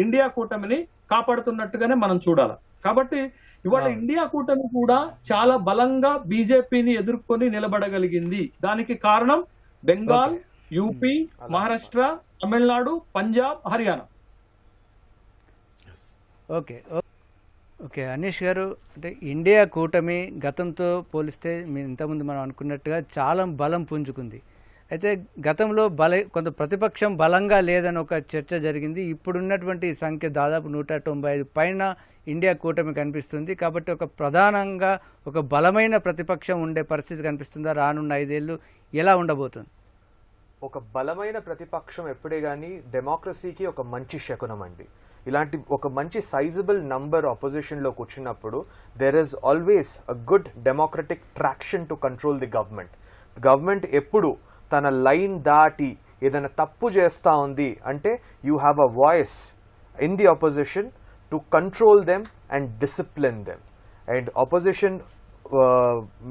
ఇండియా కూటమిని కాపాడుతున్నట్టుగానే మనం చూడాలి. కాబట్టి ఇవాళ ఇండియా కూటమి కూడా చాలా బలంగా బీజేపీని ఎదుర్కొని నిలబడగలిగింది. దానికి కారణం బెంగాల్, యూపీ, మహారాష్ట్ర, తమిళనాడు, పంజాబ్, హర్యానా. ఓకే అనీష్ గారు, అంటే ఇండియా కూటమి గతంతో పోలిస్తే మీరు ఇంతకుముందు మనం అనుకున్నట్టుగా చాలా బలం పుంజుకుంది. అయితే గతంలో కొంత ప్రతిపక్షం బలంగా లేదని ఒక చర్చ జరిగింది. ఇప్పుడున్నటువంటి సంఖ్య దాదాపు 195 పైన ఇండియా కూటమి కనిపిస్తుంది. కాబట్టి ఒక ప్రధానంగా ఒక బలమైన ప్రతిపక్షం ఉండే పరిస్థితి కనిపిస్తుందా? రానున్న 5 ఏళ్ళు ఎలా ఉండబోతుంది? ఒక బలమైన ప్రతిపక్షం ఎప్పుడే కానీ డెమోక్రసీకి ఒక మంచి శకునం అండి. ఇలాంటి ఒక మంచి సైజబుల్ నంబర్ ఆపోజిషన్ లో కూర్చున్నప్పుడు there is always a good democratic traction to control the government ఎప్పుడు తన లైన్ దాటి ఏదైనా తప్పు చేస్తా ఉంది అంటే you have a voice in the opposition to control them and discipline them. And opposition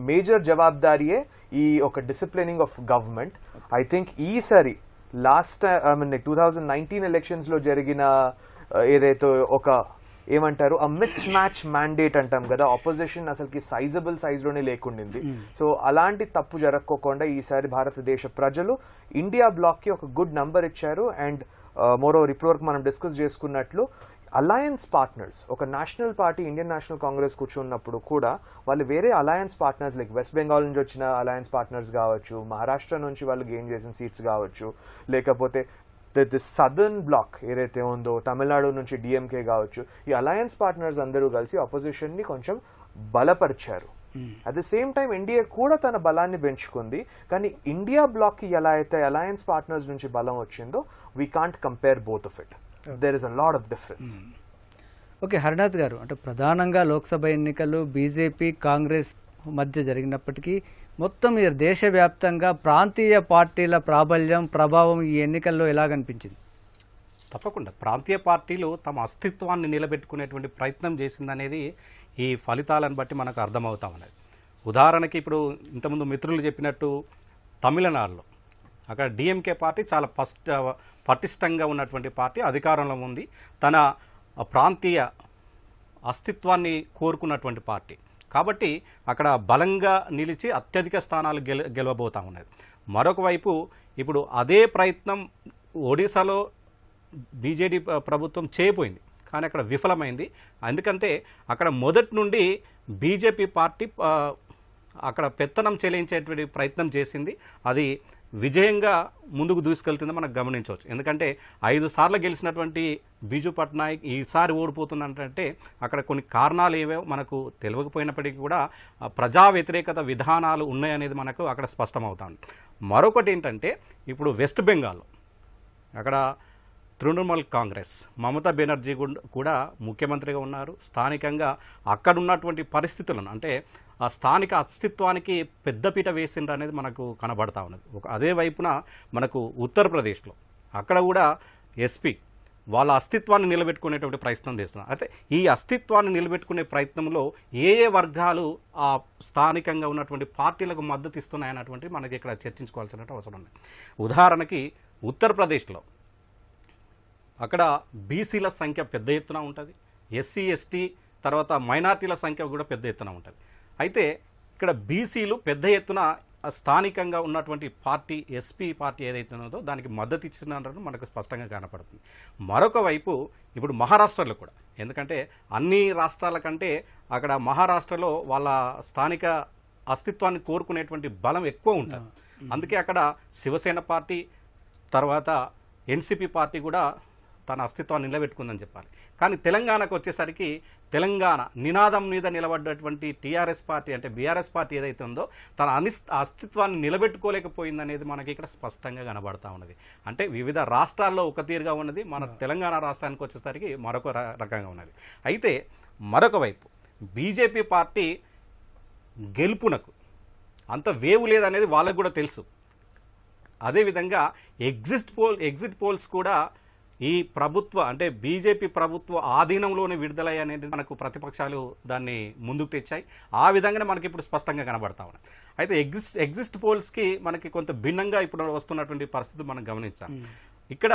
major జవాబుదారియే ఈ ఒక disciplining of government. I think ఈసారి లాస్ట్ 2019 ఎలక్షన్స్ లో జరిగిన ఏదైతే ఒక ఏమంటారు ఆ మిస్ మ్యాచ్ మ్యాండేట్ అంటాం కదా, ఆపోజిషన్ అసలుకి సైజబుల్ సైజ్ లోనే లేకుండింది. సో అలాంటి తప్పు జరగకోకుండా ఈసారి భారతదేశ ప్రజలు ఇండియా బ్లాక్ కి ఒక గుడ్ నంబర్ ఇచ్చారు. అండ్ మోరోవర్ ఇప్పటివరకు మనం డిస్కస్ చేసుకున్నట్లు అలయన్స్ పార్ట్నర్స్, ఒక national party Indian national Congress కూర్చున్నప్పుడు కూడా వాళ్ళు వేరే alliance partners like west Bengal నుంచి వచ్చిన అలయన్స్ పార్ట్నర్స్ కావచ్చు, మహారాష్ట్ర నుంచి వాళ్ళు గెయిన్ చేసిన సీట్స్ కావచ్చు, లేకపోతే ది సదర్న్ బ్లాక్ ఏదైతే ఉందో తమిళనాడు నుంచి డిఎంకే కావచ్చు, ఈ అలయన్స్ పార్ట్నర్స్ అందరూ కలిసి ఆపోజిషన్ ని కొంచెం బలపరిచారు. At the same time India కూడా తన బలాన్ని పెంచుకుంది. కానీ ఇండియా బ్లాక్ కి ఎలా అయితే అలయన్స్ పార్ట్నర్స్ నుంచి బలం వచ్చిందో we can't compare both of it. There is a lot of difference. Okay Harinath garu, అంటే ప్రధానంగా లోక్సభ ఎన్నికలు బీజేపీ కాంగ్రెస్ మధ్య జరిగినప్పటికీ మొత్తం దేశవ్యాప్తంగా ప్రాంతీయ పార్టీల ప్రాబల్యం ప్రభావం ఈ ఎన్నికల్లో ఎలా కనిపించింది? తప్పకుండా ప్రాంతీయ పార్టీలు తమ అస్తిత్వాన్ని నిలబెట్టుకునేటువంటి ప్రయత్నం చేసిందనేది ఈ ఫలితాలను బట్టి మనకు అర్థమవుతా ఉన్నది. ఉదాహరణకి ఇప్పుడు ఇంతకుముందు మిత్రులు చెప్పినట్టు తమిళనాడులో అక్కడ డిఎంకే పార్టీ చాలా పటిష్టంగా ఉన్నటువంటి పార్టీ అధికారంలో ఉంది. తన ప్రాంతీయ అస్తిత్వాన్ని కోరుకున్నటువంటి పార్టీ కాబట్టి అక్కడ బలంగా నిలిచి అత్యధిక స్థానాలు గెలవబోతా ఉన్నది. మరొక వైపు ఇప్పుడు అదే ప్రయత్నం ఒడిశాలో బీజేడీ ప్రభుత్వం చేయబోయింది, కానీ అక్కడ విఫలమైంది. ఎందుకంటే అక్కడ మొదటి నుండి బీజేపీ పార్టీ అక్కడ పెత్తనం చెల్లించేటువంటి ప్రయత్నం చేసింది. అది విజయంగా ముందుకు దూసుకెళ్తుందో మనకు గమనించవచ్చు. ఎందుకంటే 5 సార్లు గెలిచినటువంటి బిజు పట్నాయక్ ఈసారి ఓడిపోతున్నట్టే అక్కడ కొన్ని కారణాలు ఏవో మనకు తెలియకపోయినప్పటికీ కూడా ప్రజా వ్యతిరేకత విధానాలు ఉన్నాయనేది మనకు అక్కడ స్పష్టమవుతుంది. మరొకటి ఏంటంటే ఇప్పుడు వెస్ట్ బెంగాల్లో అక్కడ తృణమూల్ కాంగ్రెస్ మమతా బెనర్జీ కూడా ముఖ్యమంత్రిగా ఉన్నారు. స్థానికంగా అక్కడ ఉన్నటువంటి పరిస్థితులను అంటే ఆ స్థానిక అస్తిత్వానికి పెద్దపీట వేసిండ్రు అనేది మనకు కనబడతా ఉన్నది. అదే వైపున మనకు ఉత్తరప్రదేశ్లో అక్కడ కూడా ఎస్పీ వాళ్ళ అస్తిత్వాన్ని నిలబెట్టుకునేటువంటి ప్రయత్నం చేస్తున్నారు. అయితే ఈ అస్తిత్వాన్ని నిలబెట్టుకునే ప్రయత్నంలో ఏ వర్గాలు ఆ స్థానికంగా ఉన్నటువంటి పార్టీలకు మద్దతు ఇస్తున్నాయన్నటువంటి మనకి ఇక్కడ చర్చించుకోవాల్సిన అవసరం ఉంది. ఉదాహరణకి ఉత్తరప్రదేశ్లో అక్కడ బీసీల సంఖ్య పెద్ద ఎత్తున ఉంటుంది, ఎస్సీ ఎస్టీ తర్వాత మైనార్టీల సంఖ్య కూడా పెద్ద ఎత్తున ఉంటుంది. అయితే ఇక్కడ బీసీలు పెద్ద ఎత్తున స్థానికంగా ఉన్నటువంటి పార్టీ ఎస్పీ పార్టీ ఏదైతే ఉన్నదో దానికి మద్దతు ఇచ్చినారని మనకు స్పష్టంగా కనపడుతుంది. మరొక వైపు ఇప్పుడు మహారాష్ట్రలో కూడా, ఎందుకంటే అన్ని రాష్ట్రాల కంటే అక్కడ మహారాష్ట్రలో వాళ్ళ స్థానిక అస్తిత్వాన్ని కోరుకునేటువంటి బలం ఎక్కువ ఉంటుంది. అందుకే అక్కడ శివసేన పార్టీ తర్వాత ఎన్సీపీ పార్టీ కూడా తన అస్తిత్వాన్ని నిలబెట్టుకుందని చెప్పాలి. కానీ తెలంగాణకు వచ్చేసరికి తెలంగాణ నినాదం మీద నిలబడ్డటువంటి టీఆర్ఎస్ పార్టీ అంటే బీఆర్ఎస్ పార్టీ ఏదైతే ఉందో తన అస్తిత్వాన్ని నిలబెట్టుకోలేకపోయిందనేది మనకి ఇక్కడ స్పష్టంగా కనబడతా ఉన్నది. అంటే వివిధ రాష్ట్రాల్లో ఒక తీరుగా ఉన్నది, మన తెలంగాణ రాష్ట్రానికి వచ్చేసరికి మరొక రకంగా ఉన్నది. అయితే మరొక వైపు బీజేపీ పార్టీ గెలుపునకు అంత వేవు లేదనేది వాళ్ళకు కూడా తెలుసు. అదేవిధంగా ఎగ్జిట్ పోల్స్ కూడా ఈ ప్రభుత్వ అంటే బీజేపీ ప్రభుత్వ ఆధీనంలోనే విడుదలయ్య అనేది మనకు ప్రతిపక్షాలు దాన్ని ముందుకు తెచ్చాయి. ఆ విధంగానే మనకి ఇప్పుడు స్పష్టంగా కనబడతా ఉన్నాయి. అయితే ఎగ్జిస్ట్ పోల్స్కి మనకి కొంత భిన్నంగా ఇప్పుడు వస్తున్నటువంటి పరిస్థితి మనం గమనించాం. ఇక్కడ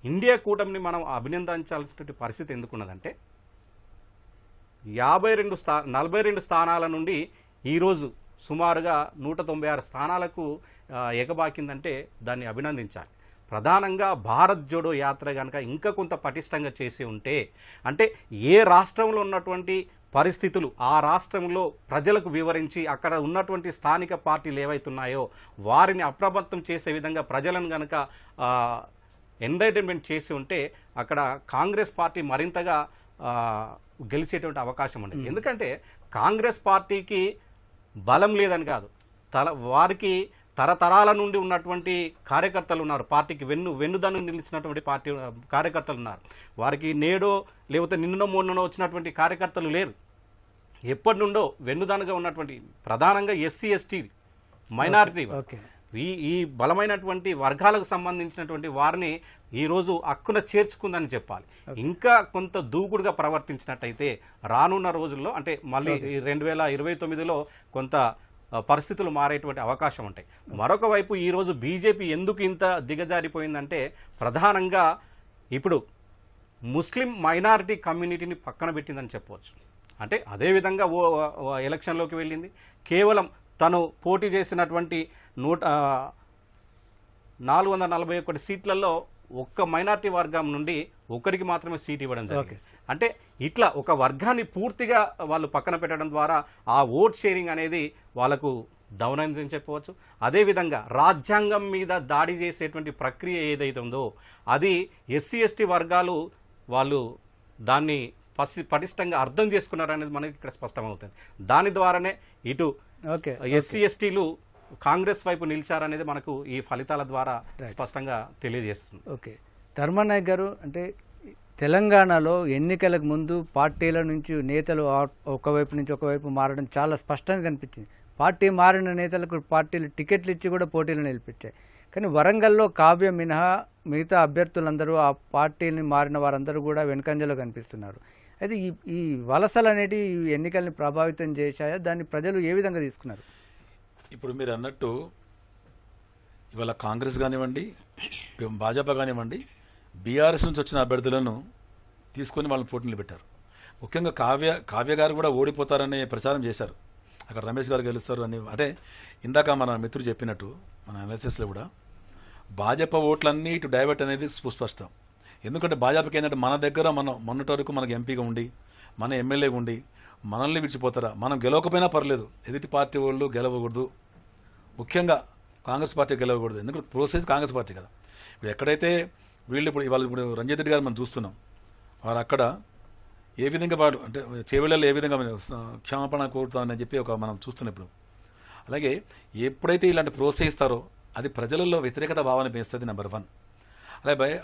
ఇండియా కూటమిని మనం అభినందించాల్సినటువంటి పరిస్థితి ఎందుకున్నదంటే 42 స్థానాల నుండి ఈరోజు సుమారుగా 196 స్థానాలకు ఎగబాకిందంటే దాన్ని అభినందించాలి. ప్రధానంగా భారత్ జోడో యాత్ర కనుక ఇంకా కొంత పటిష్టంగా చేసి ఉంటే, అంటే ఏ రాష్ట్రంలో ఉన్నటువంటి పరిస్థితులు ఆ రాష్ట్రంలో ప్రజలకు వివరించి అక్కడ ఉన్నటువంటి స్థానిక పార్టీలు ఏవైతున్నాయో వారిని అప్రమత్తం చేసే విధంగా ప్రజలను కనుక ఎంటర్టైన్మెంట్ చేసి ఉంటే అక్కడ కాంగ్రెస్ పార్టీ మరింతగా గెలిచేటువంటి అవకాశం ఉంది. ఎందుకంటే కాంగ్రెస్ పార్టీకి బలం లేదని కాదు, వారికి తరతరాల నుండి ఉన్నటువంటి కార్యకర్తలు ఉన్నారు, పార్టీకి వెన్నుదన్ను నిలిచినటువంటి పార్టీ కార్యకర్తలు ఉన్నారు. వారికి నేడో లేకపోతే నిన్నో మొన్ననో వచ్చినటువంటి కార్యకర్తలు లేరు. ఎప్పటి నుండో వెన్నుదన్నుగా ఉన్నటువంటి ప్రధానంగా ఎస్సీ ఎస్టీ మైనారిటీ ఈ బలమైనటువంటి వర్గాలకు సంబంధించినటువంటి వారిని ఈరోజు హక్కున చేర్చుకుందని చెప్పాలి. ఇంకా కొంత దూకుడుగా ప్రవర్తించినట్టయితే రానున్న రోజుల్లో అంటే మళ్ళీ 2029లో కొంత పరిస్థితులు మారేటువంటి అవకాశం ఉంటాయి. మరొక వైపు ఈరోజు బీజేపీ ఎందుకు ఇంత దిగజారిపోయిందంటే ప్రధానంగా ఇప్పుడు ముస్లిం మైనారిటీ కమ్యూనిటీని పక్కన పెట్టిందని చెప్పవచ్చు. అంటే అదేవిధంగా ఎలక్షన్లోకి వెళ్ళింది, కేవలం తను పోటీ చేసినటువంటి 441 సీట్లలో ఒక్క మైనార్టీ వర్గం నుండి ఒకరికి మాత్రమే సీట్ ఇవ్వడం జరిగింది. అంటే ఇట్లా ఒక వర్గాన్ని పూర్తిగా వాళ్ళు పక్కన పెట్టడం ద్వారా ఆ ఓట్ షేరింగ్ అనేది వాళ్ళకు డౌన్ అయిందని చెప్పవచ్చు. అదేవిధంగా రాజ్యాంగం మీద దాడి చేసేటువంటి ప్రక్రియ ఏదైతే ఉందో అది ఎస్సీ ఎస్టీ వర్గాలు వాళ్ళు దాన్ని పటిష్టంగా అర్థం చేసుకున్నారనేది మనకి ఇక్కడ స్పష్టమవుతుంది. దాని ద్వారానే ఇటు ఎస్సీ ఎస్టీలు కాంగ్రెస్ వైపు నిలిచారనేది మనకు ఈ ఫలితాల ద్వారా స్పష్టంగా తెలియజేస్తుంది. ఓకే, ధర్మానాయక్ గారు, అంటే తెలంగాణలో ఎన్నికలకు ముందు పార్టీల నుంచి నేతలు ఒకవైపు నుంచి ఒకవైపు మారడం చాలా స్పష్టంగా కనిపించింది. పార్టీ మారిన నేతలకు పార్టీలు టికెట్లు ఇచ్చి కూడా పోటీలు నిలిపించాయి. కానీ వరంగల్లో కావ్య మినహా మిగతా అభ్యర్థులందరూ ఆ పార్టీని మారిన వారందరూ కూడా వెనుకంజలో కనిపిస్తున్నారు. అయితే ఈ వలసలు అనేవి ఎన్నికల్ని ప్రభావితం చేశాయా? దాన్ని ప్రజలు ఏ విధంగా తీసుకున్నారు? ఇప్పుడు మీరు అన్నట్టు ఇవాళ కాంగ్రెస్ కానివ్వండి, భాజపా కానివ్వండి, బీఆర్ఎస్ నుంచి వచ్చిన అభ్యర్థులను తీసుకొని వాళ్ళని పోటీలు పెట్టారు. ముఖ్యంగా కావ్య గారు కూడా ఓడిపోతారనే ప్రచారం చేశారు. అక్కడ రమేష్ గారు గెలుస్తారు అని. అంటే ఇందాక మన మిత్రుడు చెప్పినట్టు మన అనాలిసిస్లో కూడా భాజపా ఓట్లన్నీ ఇటు డైవర్ట్ అనేది సుస్పష్టం. ఎందుకంటే భాజపాకి ఏంటంటే మన దగ్గర మనం మొన్నటి వరకు మనకు ఎంపీగా ఉండి మన ఎమ్మెల్యేగా ఉండి మనల్ని విడిచిపోతారా, మనం గెలవకపోయినా పర్లేదు, ఎదుటి పార్టీ వాళ్ళు గెలవకూడదు, ముఖ్యంగా కాంగ్రెస్ పార్టీ గెలవకూడదు. ఎందుకంటే ప్రోసెస్ కాంగ్రెస్ పార్టీ కదా. ఇప్పుడు ఎక్కడైతే వీళ్ళు ఇప్పుడు రంజిత్ రెడ్డి గారు మనం చూస్తున్నాం, వారు అక్కడ ఏ విధంగా వాడు అంటే చేవెళ్ళలో ఏ విధంగా క్షమాపణ కోరుతామని చెప్పి మనం చూస్తున్నాం ఇప్పుడు. అలాగే ఎప్పుడైతే ఇలాంటి ప్రోత్సహిస్తారో అది ప్రజలలో వ్యతిరేకత భావాన్ని పెంచుతుంది, నెంబర్ 1.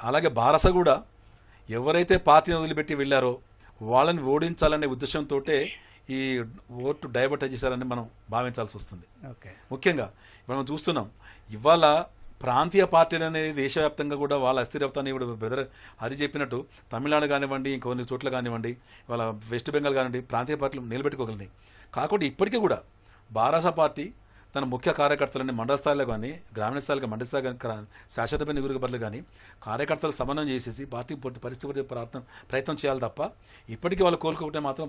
అలాగే బారస కూడా ఎవరైతే పార్టీని వదిలిపెట్టి వెళ్ళారో వాళ్ళని ఓడించాలనే ఉద్దేశంతో ఈ ఓటు డైవర్ట్ చేశారని మనం భావించాల్సి వస్తుంది. ముఖ్యంగా ఇప్పుడు మనం చూస్తున్నాం ఇవాళ ప్రాంతీయ పార్టీలు అనేది దేశవ్యాప్తంగా కూడా వాళ్ళ అస్థిరవతాన్ని ఇప్పుడు బ్రదర్ హరి చెప్పినట్టు తమిళనాడు కానివ్వండి, ఇంకొన్ని చోట్ల కానివ్వండి, ఇవాళ వెస్ట్ బెంగాల్ కానివ్వండి, ప్రాంతీయ పార్టీలు నిలబెట్టుకోగలిగినాయి. కాకుండా ఇప్పటికీ కూడా బారాస పార్టీ తన ముఖ్య కార్యకర్తలని మండల స్థాయిలో కానీ గ్రామీణ స్థాయిలో మండల స్థాయి కానీ శాశ్వతమైన నిగురుపర్లు కానీ కార్యకర్తలు సమన్వయం చేసేసి పార్టీ పరిస్థితి ప్రయత్నం చేయాలి తప్ప ఇప్పటికీ వాళ్ళు కోలుకుంటే మాత్రం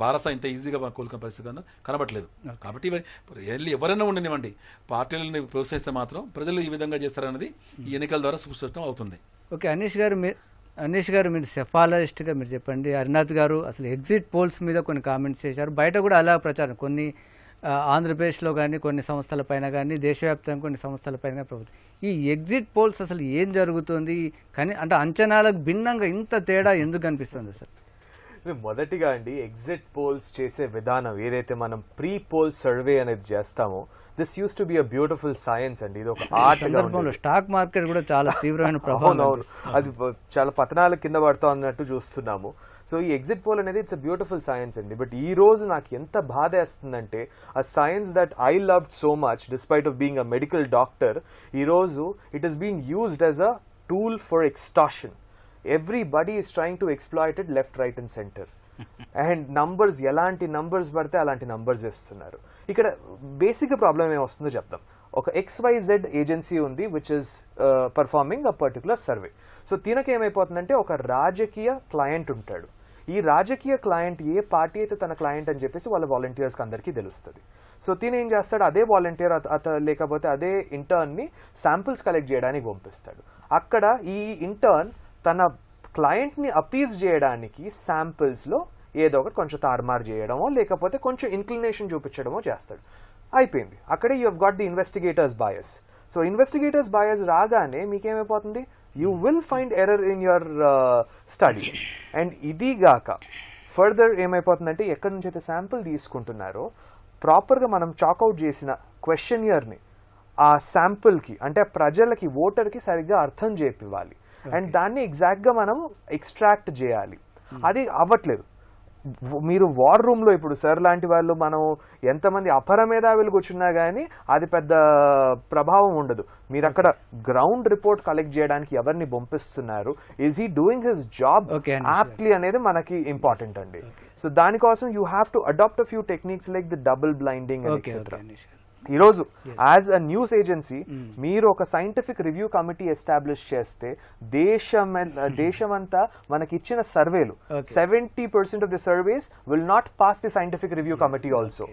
బారస ఇంత ఈజీగా కోలుకునే పరిస్థితి కనబడలేదు. కాబట్టి ఎవరైనా ఉండనివ్వండి, పార్టీలని ప్రోత్సహిస్తే మాత్రం ప్రజలు ఈ విధంగా చేస్తారన్నది ఈ ఎన్నికల ద్వారా సుస్పష్టం అవుతుంది. ఓకే, అనీష్ గారు మీరు సెఫాలజిస్ట్గా మీరు చెప్పండి. హరినాథ్ గారు అసలు ఎగ్జిట్ పోల్స్ మీద కొన్ని కామెంట్స్ చేశారు, బయట కూడా అలా ప్రచారం కొన్ని ఆంధ్రప్రదేశ్లో కానీ కొన్ని సంస్థల పైన కానీ దేశవ్యాప్తంగా కొన్ని సంస్థల పైన ప్రభుత్వం ఈ ఎగ్జిట్ పోల్స్ అసలు ఏం జరుగుతుంది కానీ అంటే అంచనాలకు భిన్నంగా ఇంత తేడా ఎందుకు కనిపిస్తుంది సార్? మొదటిగా అండి, ఎగ్జిట్ పోల్స్ చేసే విధానం ఏదైతే మనం ప్రీ పోల్ సర్వే అనేది చేస్తామో this use to be a beautiful science అండి. ఇది ఒక ఆర్ట్. సందర్భంలో స్టాక్ మార్కెట్ కూడా చాలా తీవ్రమైన ప్రభావం, అది చాలా పతనాల కింద పడుతూ అన్నట్టు చూస్తున్నాము. సో ఈ ఎగ్జిట్ పోల్ అనేది ఇట్స్ అ బ్యూటిఫుల్ సైన్స్ అండి. బట్ ఈ రోజు నాకు ఎంత బాధ వేస్తుందంటే ఆ science that I loved so much despite of being a medical doctor, ఈ రోజు it is being used as a tool for extortion. Everybody is trying to exploit it left, right and center. And numbers, ఎలాంటి numbers పడితే అలాంటి numbers ఇస్తున్నారు. ఇక్కడ basic problem ఏమొస్తుందో చెప్తాం. ఒక XYZ agency ఉంది which is performing a particular survey. So తినకి ఏమైపోతుందంటే ఒక రాజకీయ క్లయింట్ ఉంటాడు. ఈ రాజకీయ క్లయింట్ ఏ పార్టీ అయితే తన క్లయింట్ అని చెప్పేసి వాళ్ళ వాలంటీర్స్కి అందరికీ తెలుస్తుంది. సో తిన ఏం చేస్తాడు, అదే వాలంటీర్ లేకపోతే అదే ఇంటర్న్ని శాంపిల్స్ కలెక్ట్ చేయడానికి పంపిస్తాడు. అక్కడ ఈ ఇంటర్న్ తన క్లయింట్ని అపీజ్ చేయడానికి శాంపిల్స్లో ఏదో ఒకటి కొంచెం తారుమారు చేయడమో లేకపోతే కొంచెం ఇన్క్లినేషన్ చూపించడమో చేస్తాడు. అయిపోయింది. అక్కడే you have got the investigators bias. So investigators bias రాగానే మీకేమైపోతుంది, you will find error in your study. And ఇదిగాక ఫర్దర్ ఏమైపోతుందంటే ఎక్కడి నుంచి అయితే శాంపిల్ తీసుకుంటున్నారో ప్రాపర్గా మనం చాక్అవుట్ చేసిన క్వశ్చనియర్ని ఆ శాంపిల్కి అంటే ప్రజలకి ఓటర్కి సరిగ్గా అర్థం చేపివ్వాలి. అండ్ దాన్ని ఎగ్జాక్ట్గా మనం ఎక్స్ట్రాక్ట్ చేయాలి. అది అవ్వట్లేదు. మీరు వార్ రూమ్లో ఇప్పుడు సార్ లాంటి వాళ్ళు మనం ఎంతమంది అపర మేధావులు కూర్చున్నా కానీ అది పెద్ద ప్రభావం ఉండదు. మీరు అక్కడ గ్రౌండ్ రిపోర్ట్ కలెక్ట్ చేయడానికి ఎవరిని పంపిస్తున్నారు, is he doing his job aptly అనేది మనకి ఇంపార్టెంట్ అండి. సో దానికోసం you have to adapt a few techniques like the double blinding etcetera. ఈరోజు యాజ్ అ న్యూస్ ఏజెన్సీ మీరు ఒక సైంటిఫిక్ రివ్యూ కమిటీ ఎస్టాబ్లిష్ చేస్తే దేశమంతా మనకి ఇచ్చిన సర్వేలు 70% of the surveys will not pass the scientific review committee also.